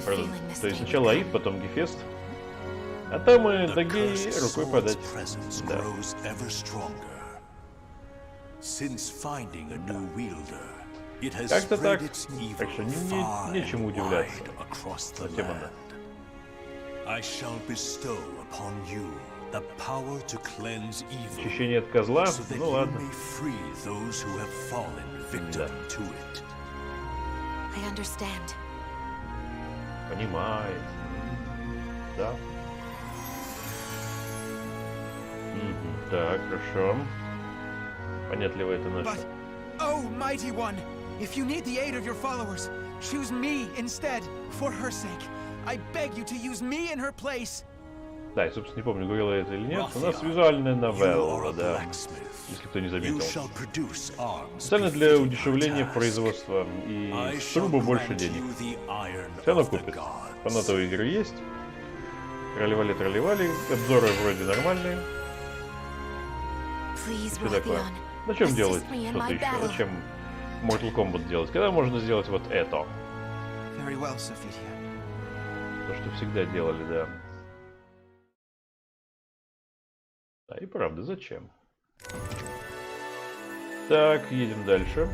Пардон. То есть сначала Аид, потом Гефест. А там и до Геи рукой подать. Да. Grows ever stronger. Since finding a new wielder, it has Как-то так. spread its Так что evil far нечему and удивляться. wide across the Затем она. land. I shall bestow upon you the power to cleanse evil, Очищение от козла? so that Ну you ладно. may free those who have fallen victim to it. I understand. Понимает. Да. Так, хорошо. Понятливо это наше. But, oh, mighty one, If you need the aid of your followers, choose me instead, for her sake. I beg you to use me in her place. Да, я, собственно, не помню, говорила это или нет. У нас визуальная новелла, да. Если кто не заметил. Специально для удешевления производства. И трубу больше денег. Все равно купит. Фанатовые игры есть. Тролливали. Обзоры вроде нормальные. Что такое? Зачем делать что-то еще? Зачем Mortal Kombat делать? Когда можно сделать вот это? То, что всегда делали, да. Да, и правда, зачем? Так, едем дальше.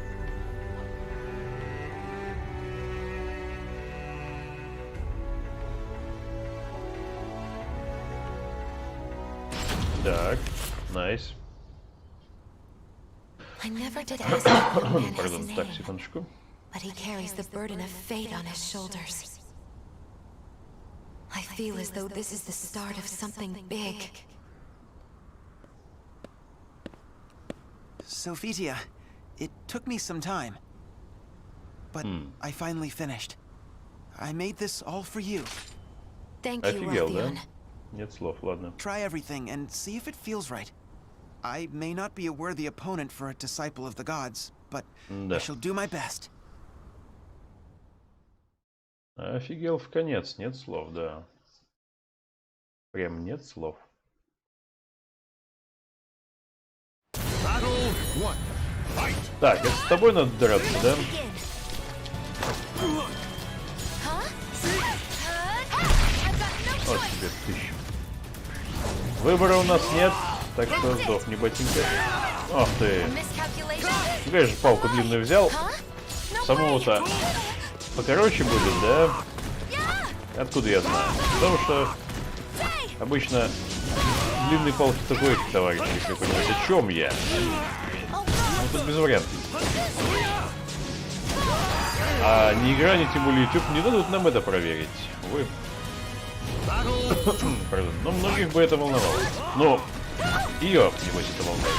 Так, найс. Пардон, так, секундочку. But he carries the burden of fate on his shoulders. I feel as though this is the start of something big. Sophitia, it took me some time. But I finally finished. I made this all for you. Thank you, Rothion. Нет слов, ладно. Try everything and see if it feels right. I may not be a worthy opponent for a disciple of the gods, but I shall do my best. Офигел в конец, нет слов, да. Прям нет слов. Так, это с тобой надо драться, да? Вот тебе 1000. Выбора у нас нет, так что сдохни, ботинка. Ах ты. Какая же палку длинную взял? Самого-то покороче будет, да? Откуда я знаю? Потому что обычно длинные палки такой, товарищ, если вы понимаете, о чем я. Ну, тут без вариантов. А ни игра, ни тем более YouTube не дадут нам это проверить. Увы. Пардон. Но многих бы это волновало. Но ее, небось, это волнует.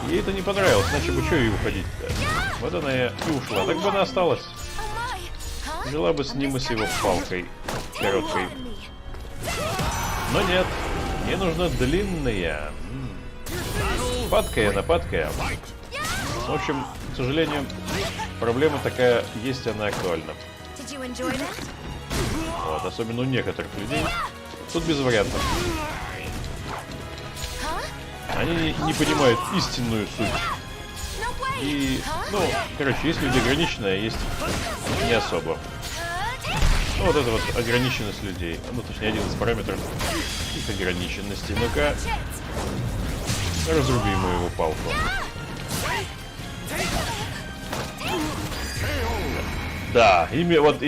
Ей это не понравилось, иначе бы что ей уходить-то? Вот она и ушла. Так бы она осталась. Жила бы с ним и с его палкой короткой. Но нет. Мне нужна длинная. Падкая, нападкая. В общем, к сожалению, проблема такая есть, она актуальна. Вот, особенно у некоторых людей. Тут без вариантов. Они не понимают истинную суть. И, ну, короче, есть люди ограниченные, а есть не особо. Ну, вот это вот ограниченность людей. Ну, точнее, один из параметров их ограниченности. Ну-ка, разруби ему его палку. Да, вот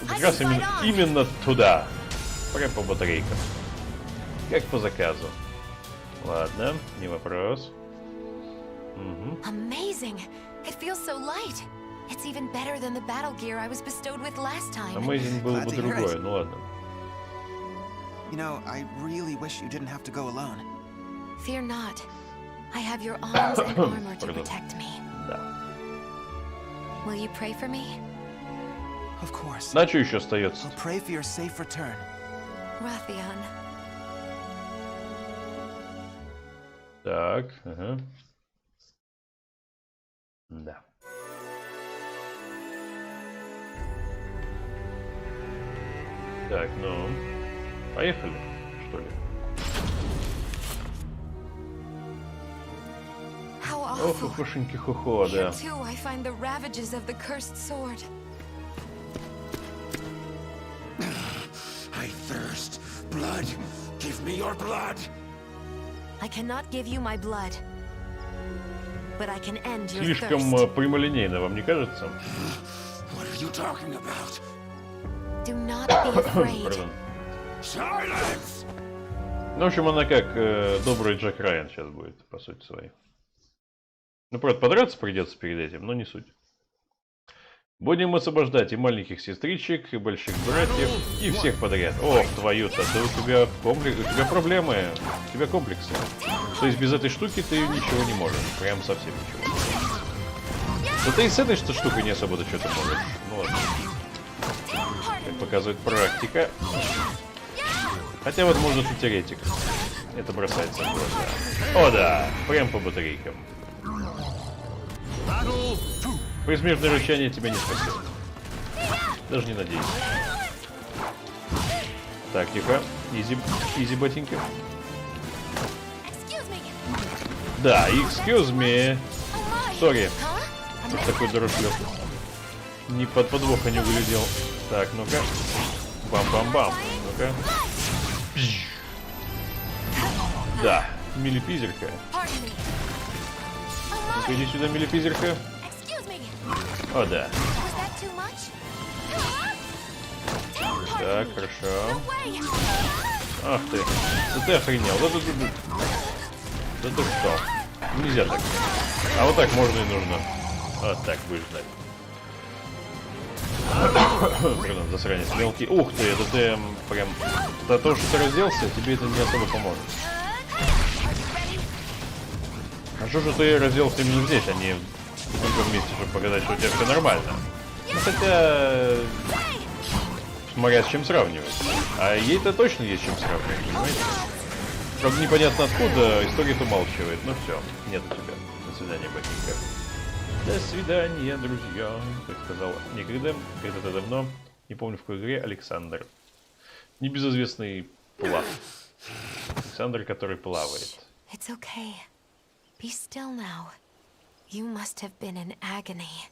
как раз именно туда. Прям по батарейкам. Как по заказу. Ладно, не вопрос. Amazing. It feels so light. It's even better than the battle gear I was bestowed with last time. Amazing было бы другое, ну ладно. You know, I really wish you didn't have to go alone. Fear not. I have your arms and armor to protect me. Да. Will you pray for me? Of course. На что еще остается? I'll pray for your safe return. Rothion. Так, ага. Да. Так, ну, поехали, что ли? Ох, охушеньки хухо, да. I thirst. Blood. Give me your blood. I cannot give you my blood, but I can end your Слишком прямолинейно, вам не кажется? What are you talking about? Do not be afraid. Пардон. Silence! Ну, в общем, она как добрый Джек Райан сейчас будет, по сути своей. Ну, правда, подраться придется перед этим, но не суть. Будем освобождать и маленьких сестричек, и больших братьев, и всех подряд. Ох, твою-то, да у тебя проблемы, у тебя комплексы. То есть без этой штуки ты ничего не можешь, прям совсем ничего. Да ты и с этой штукой не особо-то что-то можешь. Ну ладно. Как показывает практика. Хотя вот можно тут теоретик. Это бросается в глаза. О да, прям по батарейкам. Присмертное рычание тебя не спасет. Даже не надеюсь. Так, тихо. Изи ботинки. Да, excuse me. Сори. Вот такой дуршлёк. Ни под подвоха не выглядел. Так, ну-ка. Бам-бам-бам. Ну-ка. Да, милипизерка. Ну-ка, иди сюда, милипизерка. О, да. Так, хорошо. Ах ты. Да ты охренел. Да ты что? Нельзя так. А вот так можно и нужно. Вот так будешь знать. Пардон, засранец мелкий. Ух ты, это ты прям... За то, что ты разделся, тебе это не особо поможет. А что же ты разделся именно здесь, а не в другом месте, чтобы показать, что у тебя все нормально? Ну хотя... Смотря с чем сравнивать. А ей-то точно есть чем сравнивать, понимаете? Правда, непонятно откуда, история-то умалчивает. Ну все, нет у тебя. До свидания, ботинка. До свидания, друзья. Как сказал некогда, когда-то давно, не помню в какой игре, Александр. Небезызвестный плав. Александр, который плавает. It's okay. Be still now. You must have been in agony.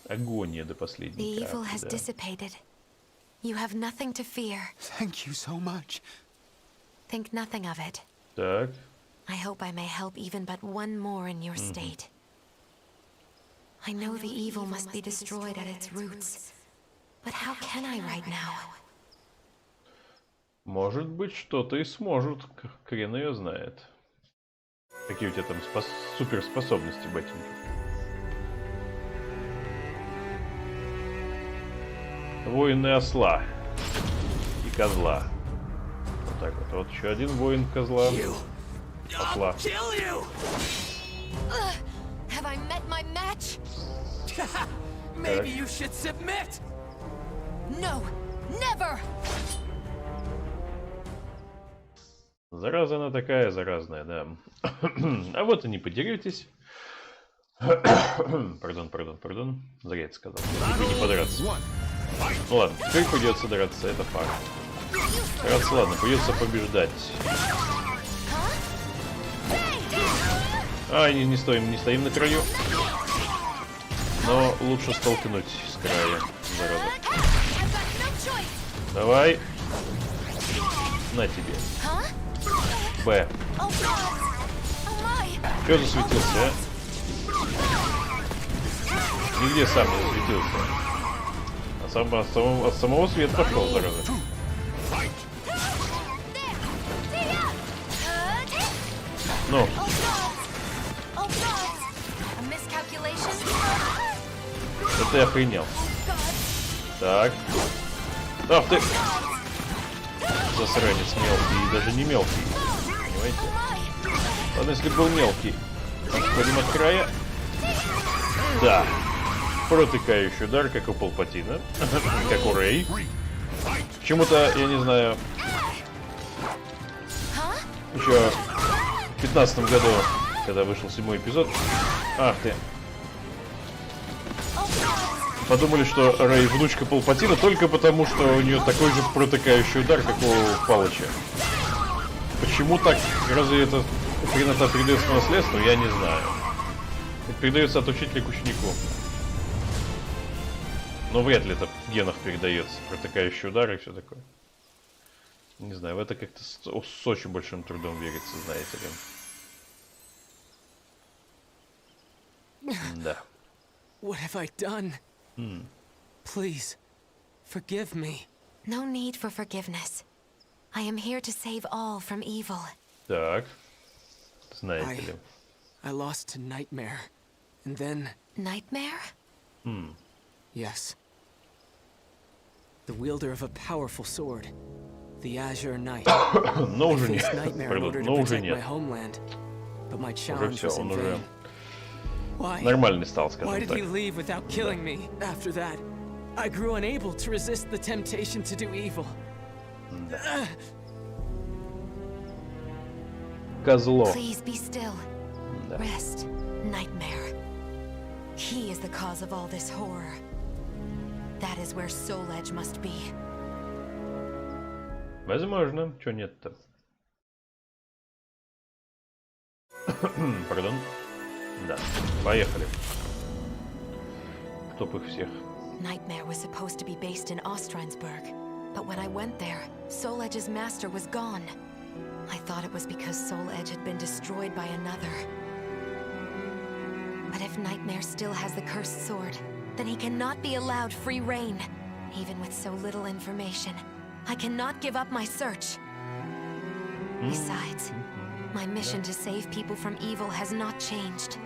Агония до последней The evil капли, has да. dissipated. You have nothing to fear. Thank you so much. Think nothing of it. Так. I hope I may help even but one more in your state. I know the evil must be destroyed at its roots. But how can I right now? Может быть, что-то и сможет. Хрен ее знает. Какие у тебя там суперспособности, ботинки? Воины осла и козла. Вот так вот. Вот еще один воин козла. Осла. Have I met my match? Maybe you should submit. No, never. Зараза она такая заразная, да. А вот и не подеретесь. Пардон. Зря это сказал. Вы не подраться. Ну ладно, теперь придется драться, это факт. Драться, ладно, придется побеждать. А, не стоим на краю. Но лучше столкнуть с края, зараза. Давай. На тебе. Б. Чё засветился, а? Нигде сам не засветился. От самого света пошел, зараза. Ну. Это ты охренел. Так. Ах ты! Засранец мелкий, даже не мелкий. Понимаете? Ладно, если был мелкий. Отходим от края. Да. Протыкающий удар, как у Палпатина. Как у Рэй. Почему-то, я не знаю... Еще в 15 году, когда вышел 7-й эпизод... Ах ты. Подумали, что Рэй внучка Палпатина только потому, что у нее такой же протыкающий удар, как у Палыча. Почему так? Разве это хренота передается по наследству? Я не знаю. Это передается от учителя к ученику. Но вряд ли это в генах передается. Протыкающий удар и все такое. Не знаю, в это как-то с очень большим трудом верится, знаете ли. Да. What have I done? Please, forgive me. No need for forgiveness. I am here to save all from evil. Так. Знаете ли. I lost to Nightmare. And then... Nightmare? Yes. The wielder of a powerful sword. The Azure Knight. Но уже I нет. faced Nightmare in order to protect my homeland. But my challenge was in vain. Нормальный стал, Why скажем did he так. leave without killing me? After that, I grew unable to resist the temptation to do evil. Козло. Please be still. Rest, Nightmare. He is the cause of all this horror. That is where Soul Edge must be. Возможно, чё нет-то. Пардон. Да, поехали. Кто их всех? Nightmare was supposed to be based in Ostrensburg, but when I went there, Soul Edge's master was gone. I thought it was because Soul Edge had been destroyed by another. But if Nightmare still has the cursed sword, then he cannot be allowed free reign. Even with so little information, I cannot give up my search. Besides, my mission to save people from evil has not changed.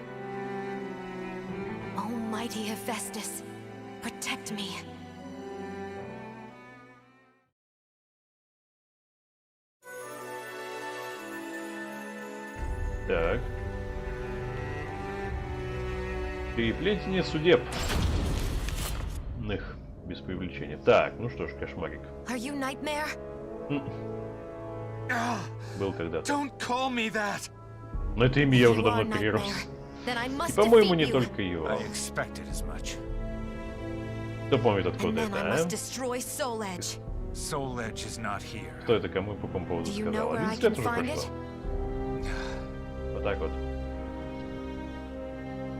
Almighty Hephaestus, protect me. Так. Переплетение судеб. Ных, без привлечения. Так, ну что ж, кошмарик. Are you Nightmare? Был когда-то. Don't call me that. Но это имя я уже давно перерос. И, по-моему, не только его. I expected as much. Кто помнит, And откуда then I это, must а? destroy Soul Edge. Soul Edge is not here. Кто это кому по какому поводу Do you know сказал? where I 11 лет can уже find прошло. it? Вот так вот.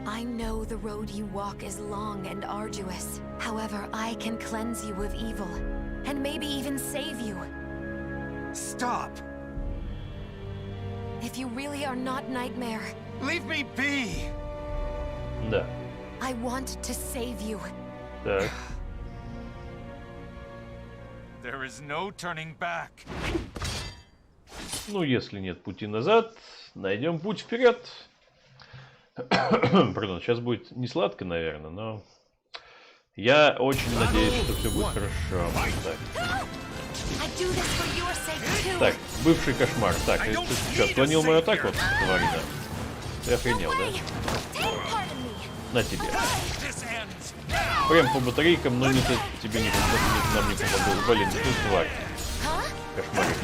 I know the road you walk is long and arduous. However, I can cleanse you of evil, and maybe even save you. Stop! If you really are not Nightmare, Leave me be! Да. I want to save you. Так. There is no turning back. Ну, если нет пути назад, найдем путь вперед. Пардон, сейчас будет не сладко, наверное, но я очень надеюсь, что все будет хорошо. Так, бывший кошмар. Так, ты что, отклонил мою атаку, тварина? Ты охренел, да? На тебе. Прям по батарейкам, но тебе нам не помогло. Блин, ты тварь. Кошмарик.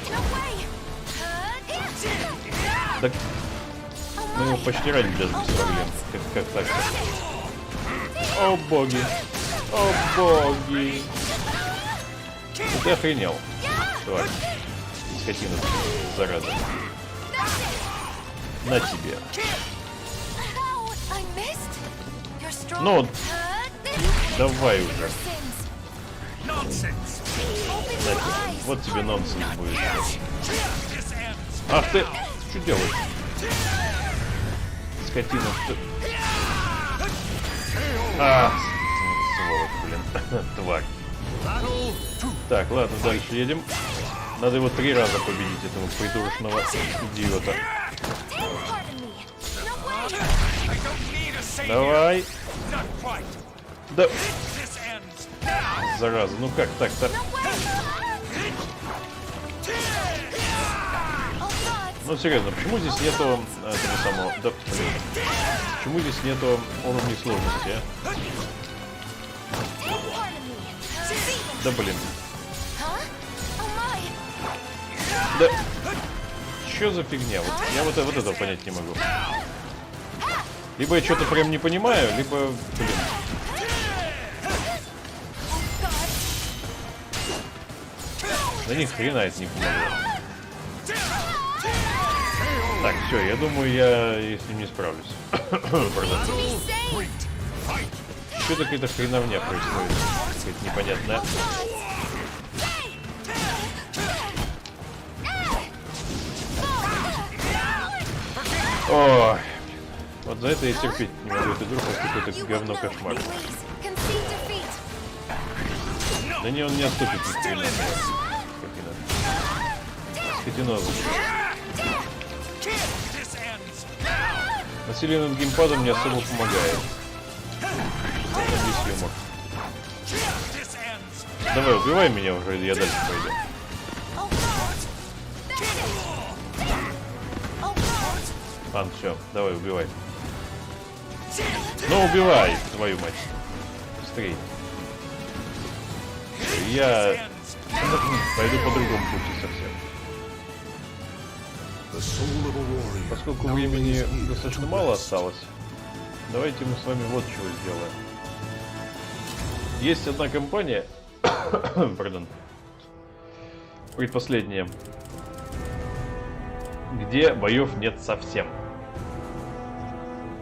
Так, мы его почти ранили даже без проблем. Как так-то? О боги! О боги! Ты охренел, тварь. Скотина, зараза. На тебе. Ну, давай уже. На тебе. Вот тебе нонсенс будет. Ах ты! Что делаешь? Скотина. Сволочь, блин. Тварь. Так, ладно, дальше едем. Надо его 3 раза победить, этого придурочного идиота. Давай. Да. Зараза, ну как так-то? Ну серьезно, почему здесь нету этого самого... Да, блин. Почему здесь нету уровней сложности, а? Да блин. Да. Что за фигня? Вот, я вот этого понять не могу. Либо я что-то прям не понимаю, либо... Блин. Да ни хрена это не помогло. Так, все, я думаю, я с ним не справлюсь. Что-то какая-то хреновня происходит. Какая-то непонятная. Ой, вот за это я терпеть не могу. Это вдруг какое-то говно кошмар. Да не, он не отступит ни хрена. Скотиноза. Насилие над геймпадом не особо помогает. Весь юмор. Давай, убивай меня уже, я дальше пойду. Ладно, все, давай, убивай. Ну, убивай, твою мать. Быстрей. Я пойду по другому пути совсем. Поскольку времени достаточно мало осталось, давайте мы с вами вот чего сделаем. Есть одна компания, пардон, предпоследняя, где боев нет совсем.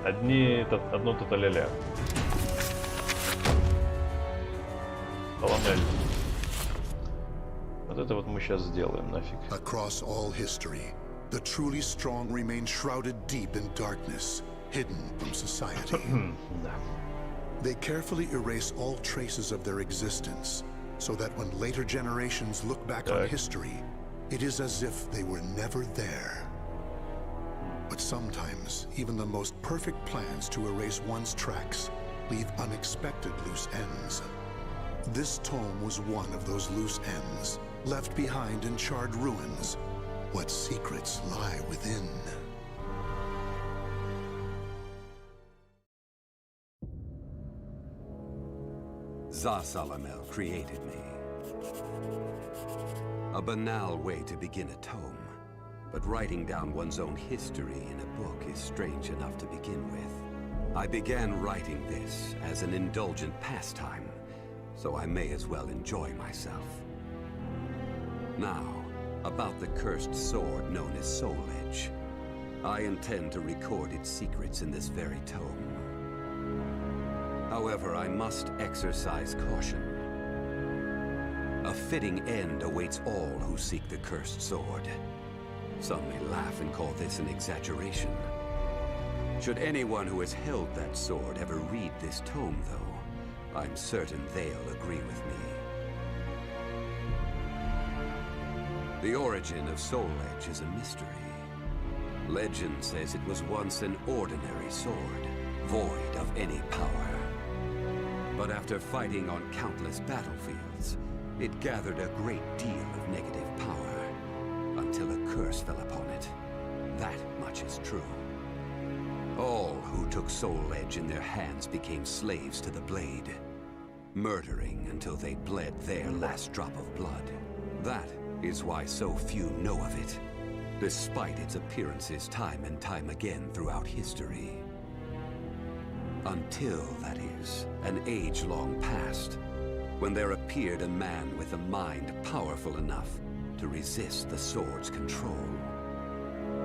Одно тоталя-ля. Поломали. Вот это вот мы сейчас сделаем нафиг. Across all history, the truly strong remain shrouded deep in darkness, hidden from society. They carefully erase all traces of their existence, so that when later generations look back on history, it is as if they were never there. But sometimes, even the most perfect plans to erase one's tracks leave unexpected loose ends. This tome was one of those loose ends, left behind in charred ruins. What secrets lie within? Zasalamel created me. A banal way to begin a tome. But writing down one's own history in a book is strange enough to begin with. I began writing this as an indulgent pastime, so I may as well enjoy myself. Now, about the cursed sword known as Soul Edge. I intend to record its secrets in this very tome. However, I must exercise caution. A fitting end awaits all who seek the cursed sword. Some may laugh and call this an exaggeration. Should anyone who has held that sword ever read this tome, though, I'm certain they'll agree with me. The origin of Soul Edge is a mystery. Legend says it was once an ordinary sword, void of any power. But after fighting on countless battlefields, it gathered a great deal of negative power. Until a curse fell upon it. That much is true. All who took Soul Edge in their hands became slaves to the blade, murdering until they bled their last drop of blood. That is why so few know of it, despite its appearances time and time again throughout history. Until, that is, an age-long past, when there appeared a man with a mind powerful enough to resist the sword's control.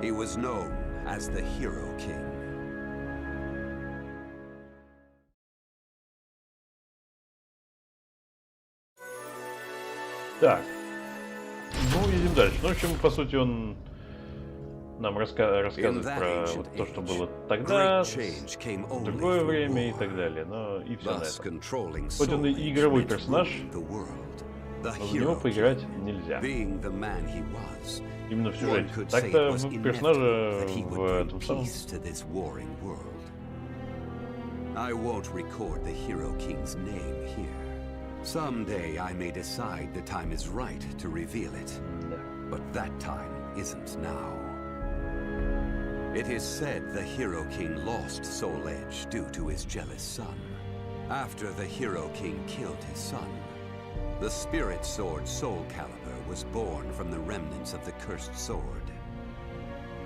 He was known as the Hero King. Так. Ну, едем дальше. Ну, в общем, по сути, он нам рассказывает про вот то, что было тогда, в другое время и так далее. Но и все на этом. Хоть он и игровой персонаж, но в него поиграть нельзя. Именно в сюжете. Так-то персонажа в этом самом... I won't record the Hero King's name here. Someday I may decide the time is right to reveal it. But that time isn't now. It is said the Hero King lost Soul Edge due to his jealous son. After the Hero King killed his son, the spirit sword SoulCalibur was born from the remnants of the cursed sword.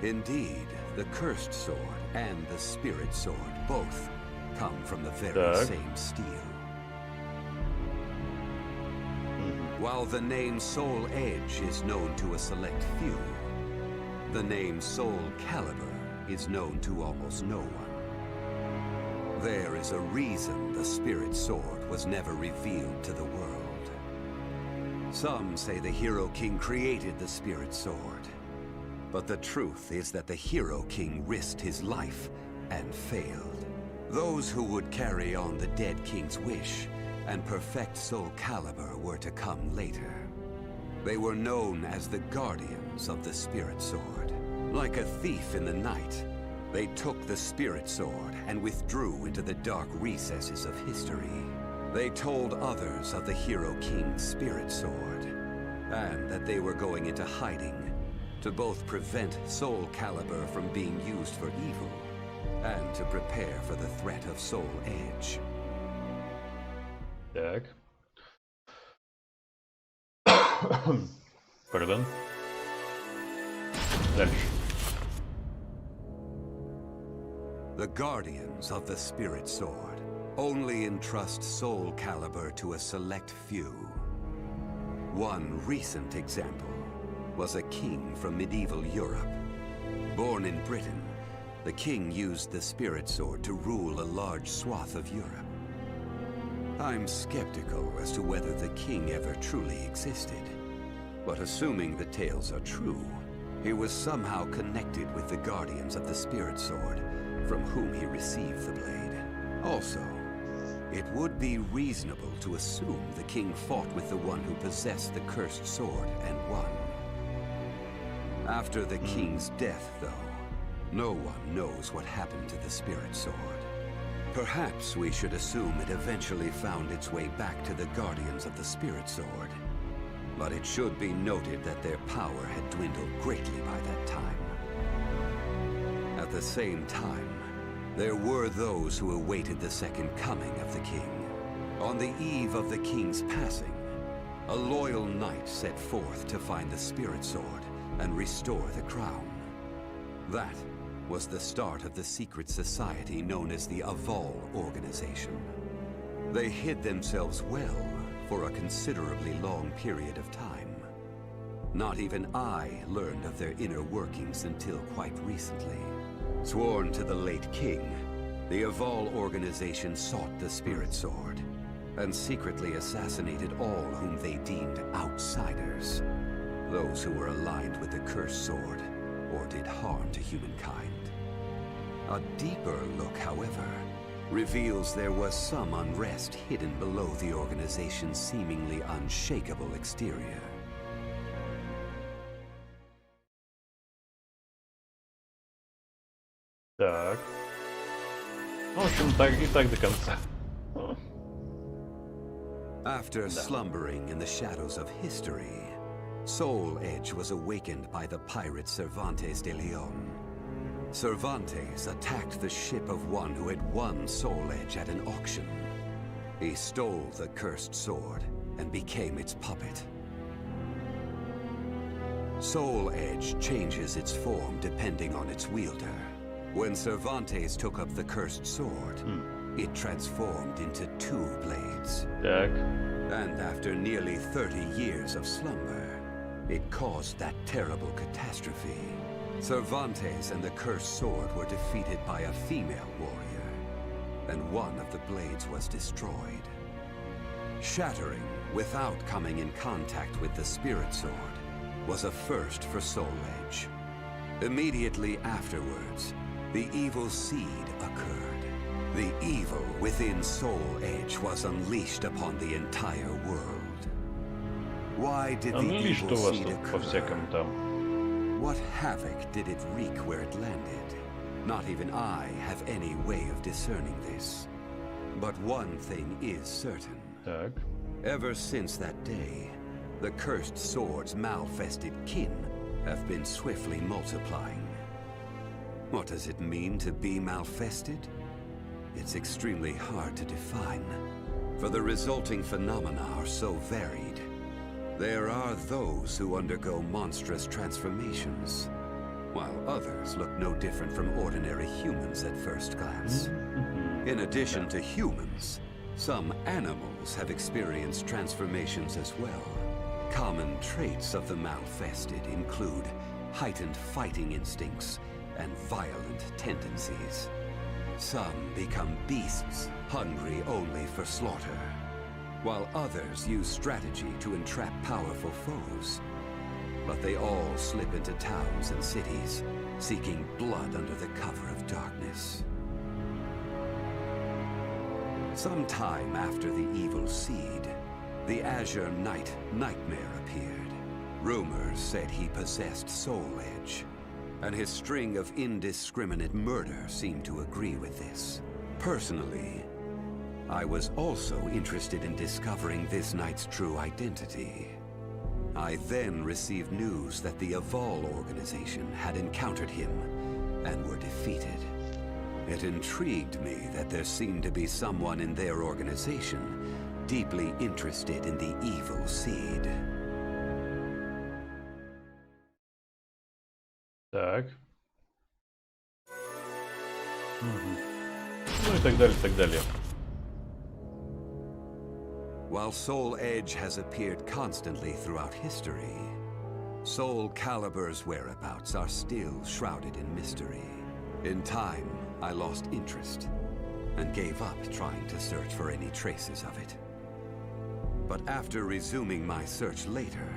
Indeed, the cursed sword and the spirit sword both come from the very same steel. While the name Soul Edge is known to a select few, the name SoulCalibur is known to almost no one. There is a reason the spirit sword was never revealed to the world. Some say the Hero King created the spirit sword, but the truth is that the Hero King risked his life and failed. Those who would carry on the dead king's wish and perfect SoulCalibur were to come later. They were known as the Guardians of the Spirit Sword. Like a thief in the night, they took the Spirit Sword and withdrew into the dark recesses of history. They told others of the Hero King's Spirit Sword, and that they were going into hiding to both prevent SoulCalibur from being used for evil and to prepare for the threat of Soul Edge. Так. Pardon. Дальше. The Guardians of the Spirit Sword only entrust SoulCalibur to a select few. One recent example was a king from medieval Europe. Born in Britain, the king used the Spirit Sword to rule a large swath of Europe. I'm skeptical as to whether the king ever truly existed, but assuming the tales are true, he was somehow connected with the Guardians of the Spirit Sword, from whom he received the blade. Also, it would be reasonable to assume the king fought with the one who possessed the cursed sword and won. After the king's death, though, no one knows what happened to the Spirit Sword. Perhaps we should assume it eventually found its way back to the Guardians of the Spirit Sword. But it should be noted that their power had dwindled greatly by that time. At the same time, there were those who awaited the second coming of the king. On the eve of the king's passing, a loyal knight set forth to find the Spirit Sword and restore the crown. That was the start of the secret society known as the Aval Organization. They hid themselves well for a considerably long period of time. Not even I learned of their inner workings until quite recently. Sworn to the late king, the Aval Organization sought the Spirit Sword and secretly assassinated all whom they deemed outsiders, those who were aligned with the cursed sword or did harm to humankind. A deeper look, however, reveals there was some unrest hidden below the organization's seemingly unshakable exterior. Так. В общем, так и так до конца. After slumbering in the shadows of history, Soul Edge was awakened by the pirate Cervantes de Leon. Cervantes attacked the ship of one who had won Soul Edge at an auction. He stole the cursed sword and became its puppet. Soul Edge changes its form depending on its wielder. When Cervantes took up the cursed sword, it transformed into 2 blades. Так. And after nearly 30 years of slumber, it caused that terrible catastrophe. Cervantes and the cursed sword were defeated by a female warrior, and one of the blades was destroyed. Shattering without coming in contact with the Spirit Sword was a first for Soul Edge. Immediately afterwards, the evil seed occurred. The evil within Soul Edge was unleashed upon the entire world. Why did the evil seed occur? What havoc did it wreak where it landed? Not even I have any way of discerning this. But one thing is certain. Так. Ever since that day, the cursed sword's malfested kin have been swiftly multiplying. What does it mean to be malfested? It's extremely hard to define, for the resulting phenomena are so varied. There are those who undergo monstrous transformations, while others look no different from ordinary humans at first glance. In addition to humans, some animals have experienced transformations as well. Common traits of the malfested include heightened fighting instincts and violent tendencies. Some become beasts, hungry only for slaughter, while others use strategy to entrap powerful foes. But they all slip into towns and cities, seeking blood under the cover of darkness. Sometime after the evil seed, the Azure Knight Nightmare appeared. Rumors said he possessed Soul Edge, and his string of indiscriminate murder seemed to agree with this. Personally, I was also interested in discovering this knight's true identity. I then received news that the Aval Organization had encountered him and were defeated. It intrigued me that there seemed to be someone in their organization deeply interested in the evil seed. Так. Ну и так далее, так далее. While Soul Edge has appeared constantly throughout history, SoulCalibur's whereabouts are still shrouded in mystery. In time, I lost interest and gave up trying to search for any traces of it. But after resuming my search later,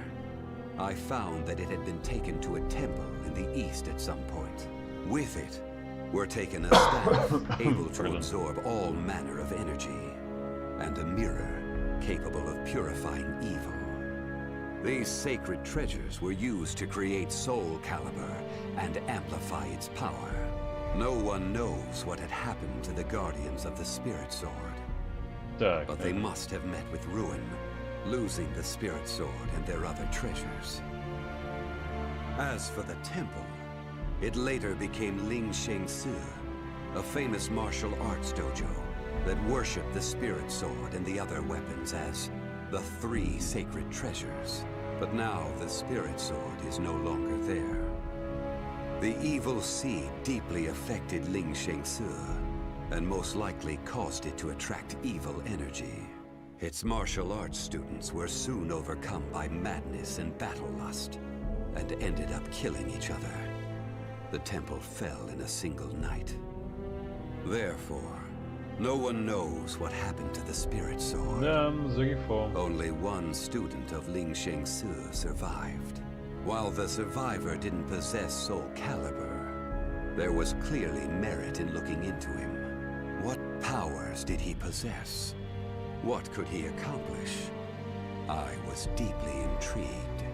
I found that it had been taken to a temple in the east at some point. With it were taken a staff able to absorb all manner of energy, and a mirror capable of purifying evil. These sacred treasures were used to create SoulCalibur and amplify its power. No one knows what had happened to the Guardians of the Spirit Sword. But they must have met with ruin, losing the Spirit Sword and their other treasures. As for the temple, it later became Ling Sheng Su, a famous martial arts dojo that worshipped the Spirit Sword and the other weapons as the 3 sacred treasures. But now the Spirit Sword is no longer there. The evil seed deeply affected Ling Sheng Su, and most likely caused it to attract evil energy. Its martial arts students were soon overcome by madness and battle lust, and ended up killing each other. The temple fell in a single night. Therefore, no one knows what happened to the Spirit Sword. Only one student of Ling Sheng Su survived. While the survivor didn't possess SoulCalibur, there was clearly merit in looking into him. What powers did he possess? What could he accomplish? I was deeply intrigued.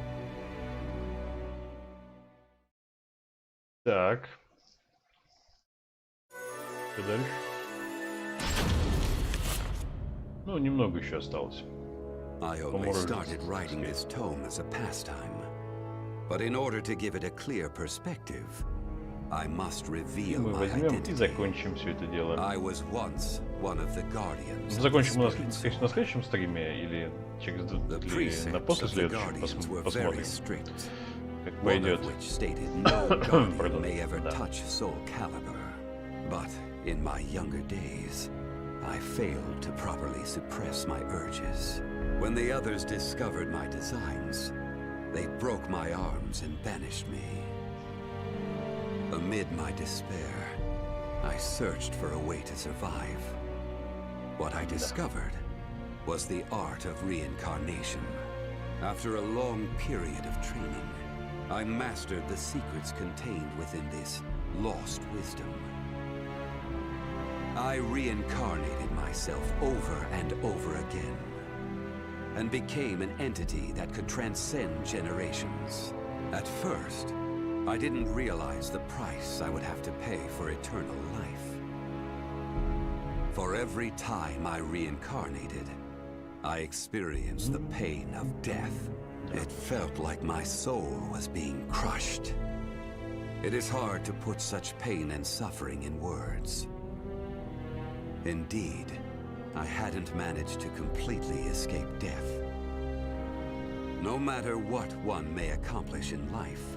Так. Что дальше? Ну, немного еще осталось. I only started writing this tome as a pastime. But in order to give it a clear perspective, I must reveal Мы my возьмем и identity. закончим все это дело. I was once one of the guardians. Закончим на следующем стриме или или на после следующем посмотрим, как пойдет. Pardon. May ever touch SoulCalibur. But in my younger days, I failed to properly suppress my urges. When the others discovered my designs, they broke my arms and banished me. Amid my despair, I searched for a way to survive. What I discovered was the art of reincarnation. After a long period of training, I mastered the secrets contained within this lost wisdom. I reincarnated myself over and over again, and became an entity that could transcend generations. At first, I didn't realize the price I would have to pay for eternal life. For every time I reincarnated, I experienced the pain of death. It felt like my soul was being crushed. It is hard to put such pain and suffering in words. Indeed, I hadn't managed to completely escape death. No matter what one may accomplish in life,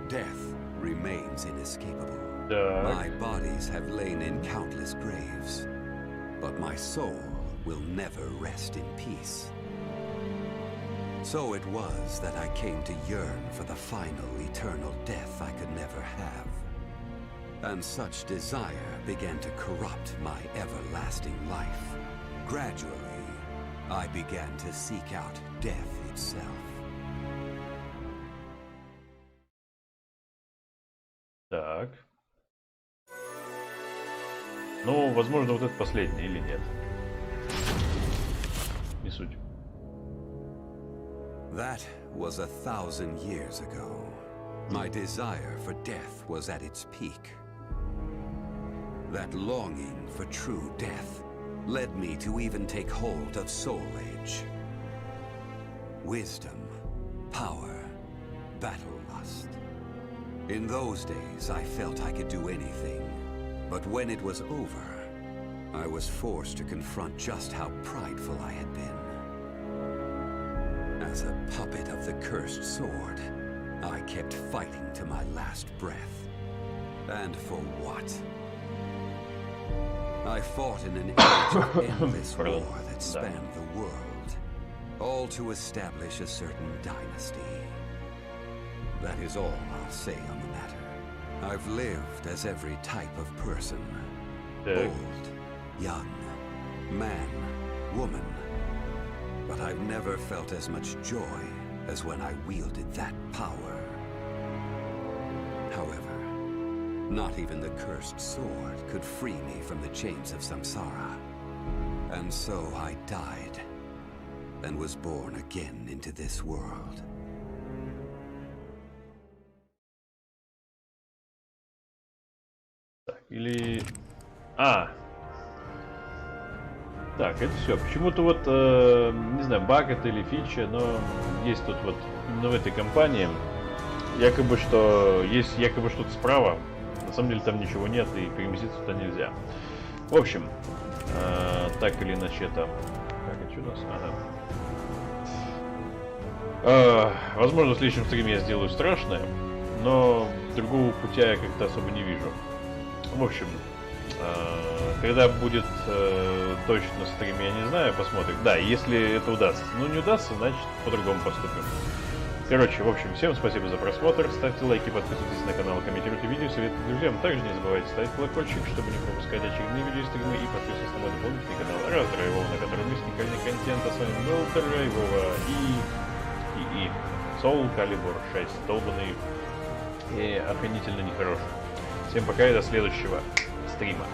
death remains inescapable. My bodies have lain in countless graves, but my soul will never rest in peace. So it was that I came to yearn for the final eternal death I could never have. And such desire began to corrupt my everlasting life. Gradually, I began to seek out death itself. Так. Ну, возможно, вот это последний или нет. Не суть. That was 1,000 years ago. My desire for death was at its peak. That longing for true death led me to even take hold of Soul Edge. Wisdom, power, battle lust. In those days, I felt I could do anything. But when it was over, I was forced to confront just how prideful I had been. As a puppet of the cursed sword, I kept fighting to my last breath. And for what? I fought in an age of endless war that spanned the world, all to establish a certain dynasty. That is all I'll say on the matter. I've lived as every type of person. Old, young, man, woman. But I've never felt as much joy as when I wielded that power. However, not even the cursed sword could free me from the chains of samsara. And so I died, and was born again into this world. Или... Так, это все. Почему-то вот, не знаю, баг это или фича, но есть тут вот, именно в этой компании, якобы, что есть якобы что-то справа. На самом деле там ничего нет, и переместиться туда нельзя. В общем, так или иначе там... Так, а что у нас? Ага. Возможно, в следующем стриме я сделаю страшное, но другого путя я как-то особо не вижу. В общем, когда будет точно стрим, я не знаю, посмотрим. Да, если это удастся. Ну, не удастся, значит, по-другому поступим. Короче, в общем, всем спасибо за просмотр. Ставьте лайки, подписывайтесь на канал, комментируйте видео, советуйте друзьям. Также не забывайте ставить колокольчик, чтобы не пропускать очередные видео и стримы. И подписывайтесь на мой дополнительный канал Драйвова, на котором есть уникальный контент. А с вами был Драйвова и SoulCalibur 6. Долбанный и охренительно нехороший. Всем пока и до следующего стрима.